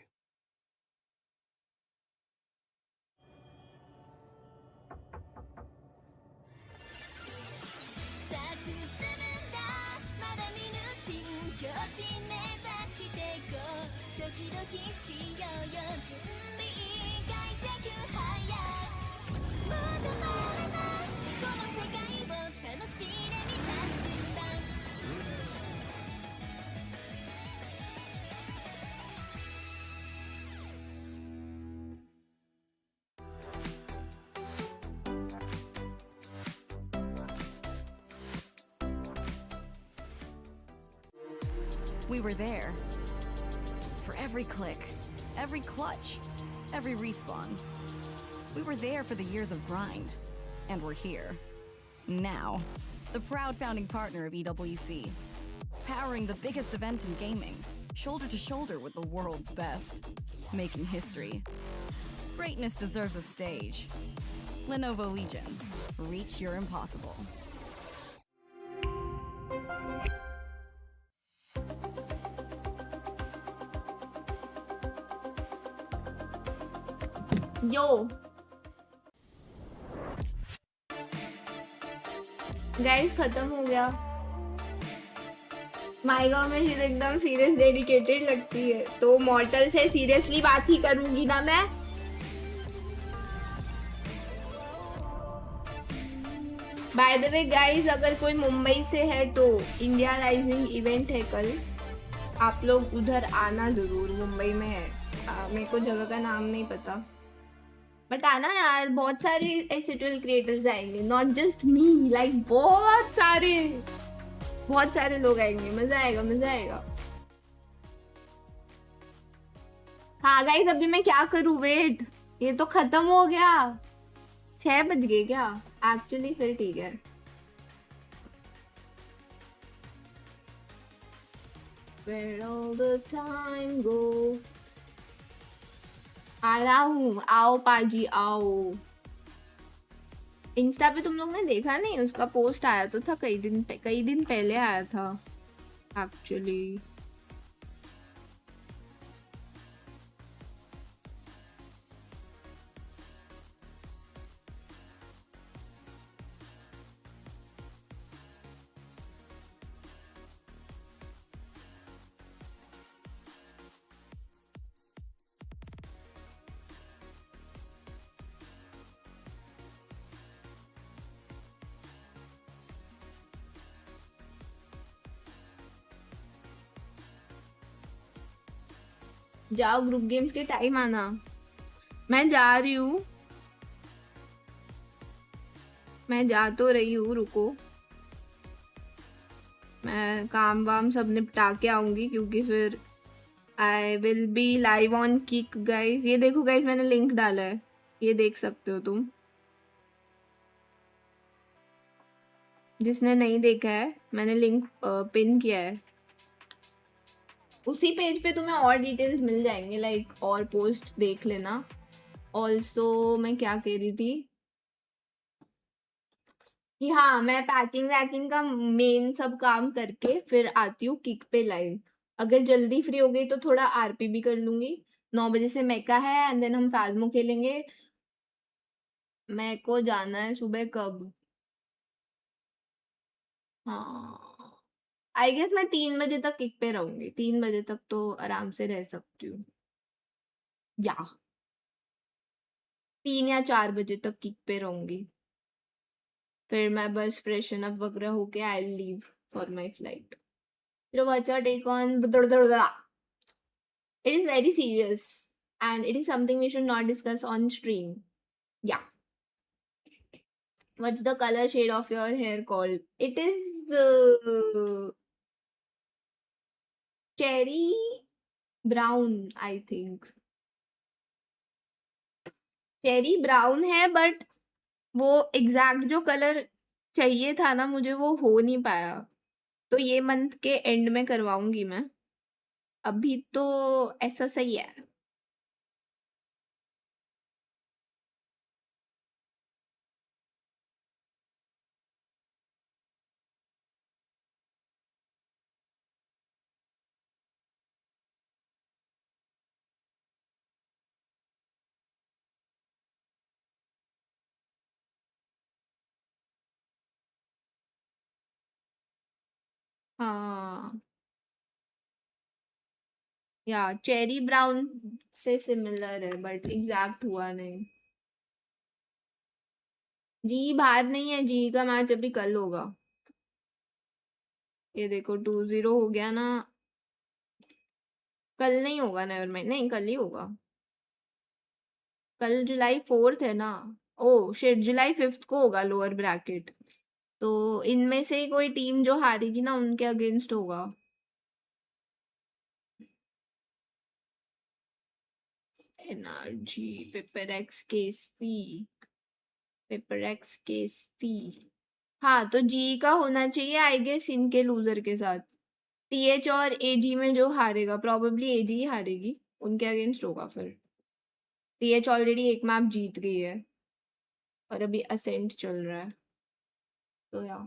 We were there. For every click, every clutch, every respawn. We were there for the years of grind. And we're here. Now. The proud founding partner of EWC. Powering the biggest event in gaming. Shoulder to shoulder with the world's best. Making history. Greatness deserves a stage. Lenovo Legion. Reach your impossible. Yo guys खत्म हो गया। Maiga में hero एकदम serious dedicated लगती है, तो मॉर्टल से seriously बात ही करूंगी ना मैं। बाय द वे गाइस, अगर कोई मुंबई से है तो इंडिया राइजिंग इवेंट है कल, आप लोग उधर आना जरूर। मुंबई में है, मेरे को जगह का नाम नहीं पता, बट आना यार। बहुत सारे ऐसे ट्विल क्रिएटर्स आएंगे, नॉट जस्ट मी, लाइक बहुत सारे लोग आएंगे। मजा आएगा, मजा आएगा। हाँ गाइस, अभी मैं क्या करूँ? वेट, ये तो खत्म हो गया। 6 बज गए क्या एक्चुअली? फिर ठीक है। Where all the time go? आ रहा हूँ, आओ पाजी आओ। इंस्टा पे तुम लोग ने देखा नहीं? उसका पोस्ट आया तो था कई दिन पहले आया था एक्चुअली। जाओ ग्रुप गेम्स के टाइम आना। मैं जा रही हूँ, मैं जा तो रही हूँ, रुको। मैं काम वाम सब निपटा के आऊंगी, क्योंकि फिर I will be live on kick guys. ये देखो गाइस, मैंने लिंक डाला है, ये देख सकते हो तुम। जिसने नहीं देखा है, मैंने लिंक पिन किया है। उसी पेज पे तुम्हें और डिटेल्स मिल जाएंगे, लाइक और पोस्ट देख लेना। ऑल्सो मैं क्या कह रही थी कि हाँ, मैं पैकिंग वैकिंग का मेन सब काम करके फिर आती हूँ किक पे लाइव। अगर जल्दी फ्री हो गई तो थोड़ा आरपी भी कर लूंगी। 9 बजे से मेका है, एंड देन हम फाजमो खेलेंगे। मेरे को जाना है सुबह कब? हाँ, आई गेस मैं 3 बजे तक किक पे रहूंगी। 3 बजे तक तो आराम से रह सकती हूँ, या 3 या 4 बजे तक किक पे रहूंगी। फिर मैं बस फ्रेशन अप वगैरह होके I leave for my flight. So what's your take on blah, blah, blah? It is very serious and it is something we should not discuss on stream. Yeah. What's the color shade of your hair called? It is cherry brown, I think. Cherry brown है, but वो exact जो colour चाहिए था ना मुझे, वो हो नहीं पाया। तो ये मंथ के एंड में करवाऊंगी मैं। अभी तो ऐसा सही है। हाँ, या चेरी ब्राउन से सिमिलर है, बट एग्जैक्ट हुआ नहीं। जी बाहर नहीं है, जी का मैच अभी कल होगा। ये देखो 2-0 हो गया ना। कल नहीं होगा, नेवर माइंड, नहीं कल ही होगा। कल जुलाई 4 है ना। ओ शिट, जुलाई 5 को होगा लोअर ब्रैकेट। तो इनमें से कोई टीम जो हारेगी ना, उनके अगेंस्ट होगा। एनर्जी पेपर एक्स केसी पेपर एक्स केसी। हाँ तो जी का होना चाहिए आई गेस इनके लूजर के साथ। टीएच और एजी में जो हारेगा प्रोबेबली एजी ही हारेगी, उनके अगेंस्ट होगा फिर। टीएच ऑलरेडी एक मैप जीत गई है और अभी असेंट चल रहा है तो यार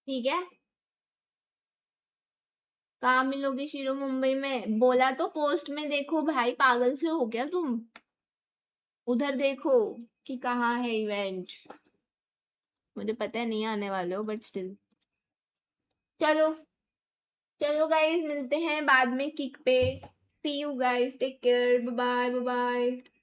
ठीक है। कहाँ मिलोगे शिरो? मुंबई में बोला तो पोस्ट में देखो भाई, पागल से हो क्या तुम? उधर देखो कि कहाँ है इवेंट। मुझे पता है नहीं आने वाले हो बट स्टिल चलो चलो गाइस मिलते हैं बाद में किक पे। See you guys, take care, bye bye bye.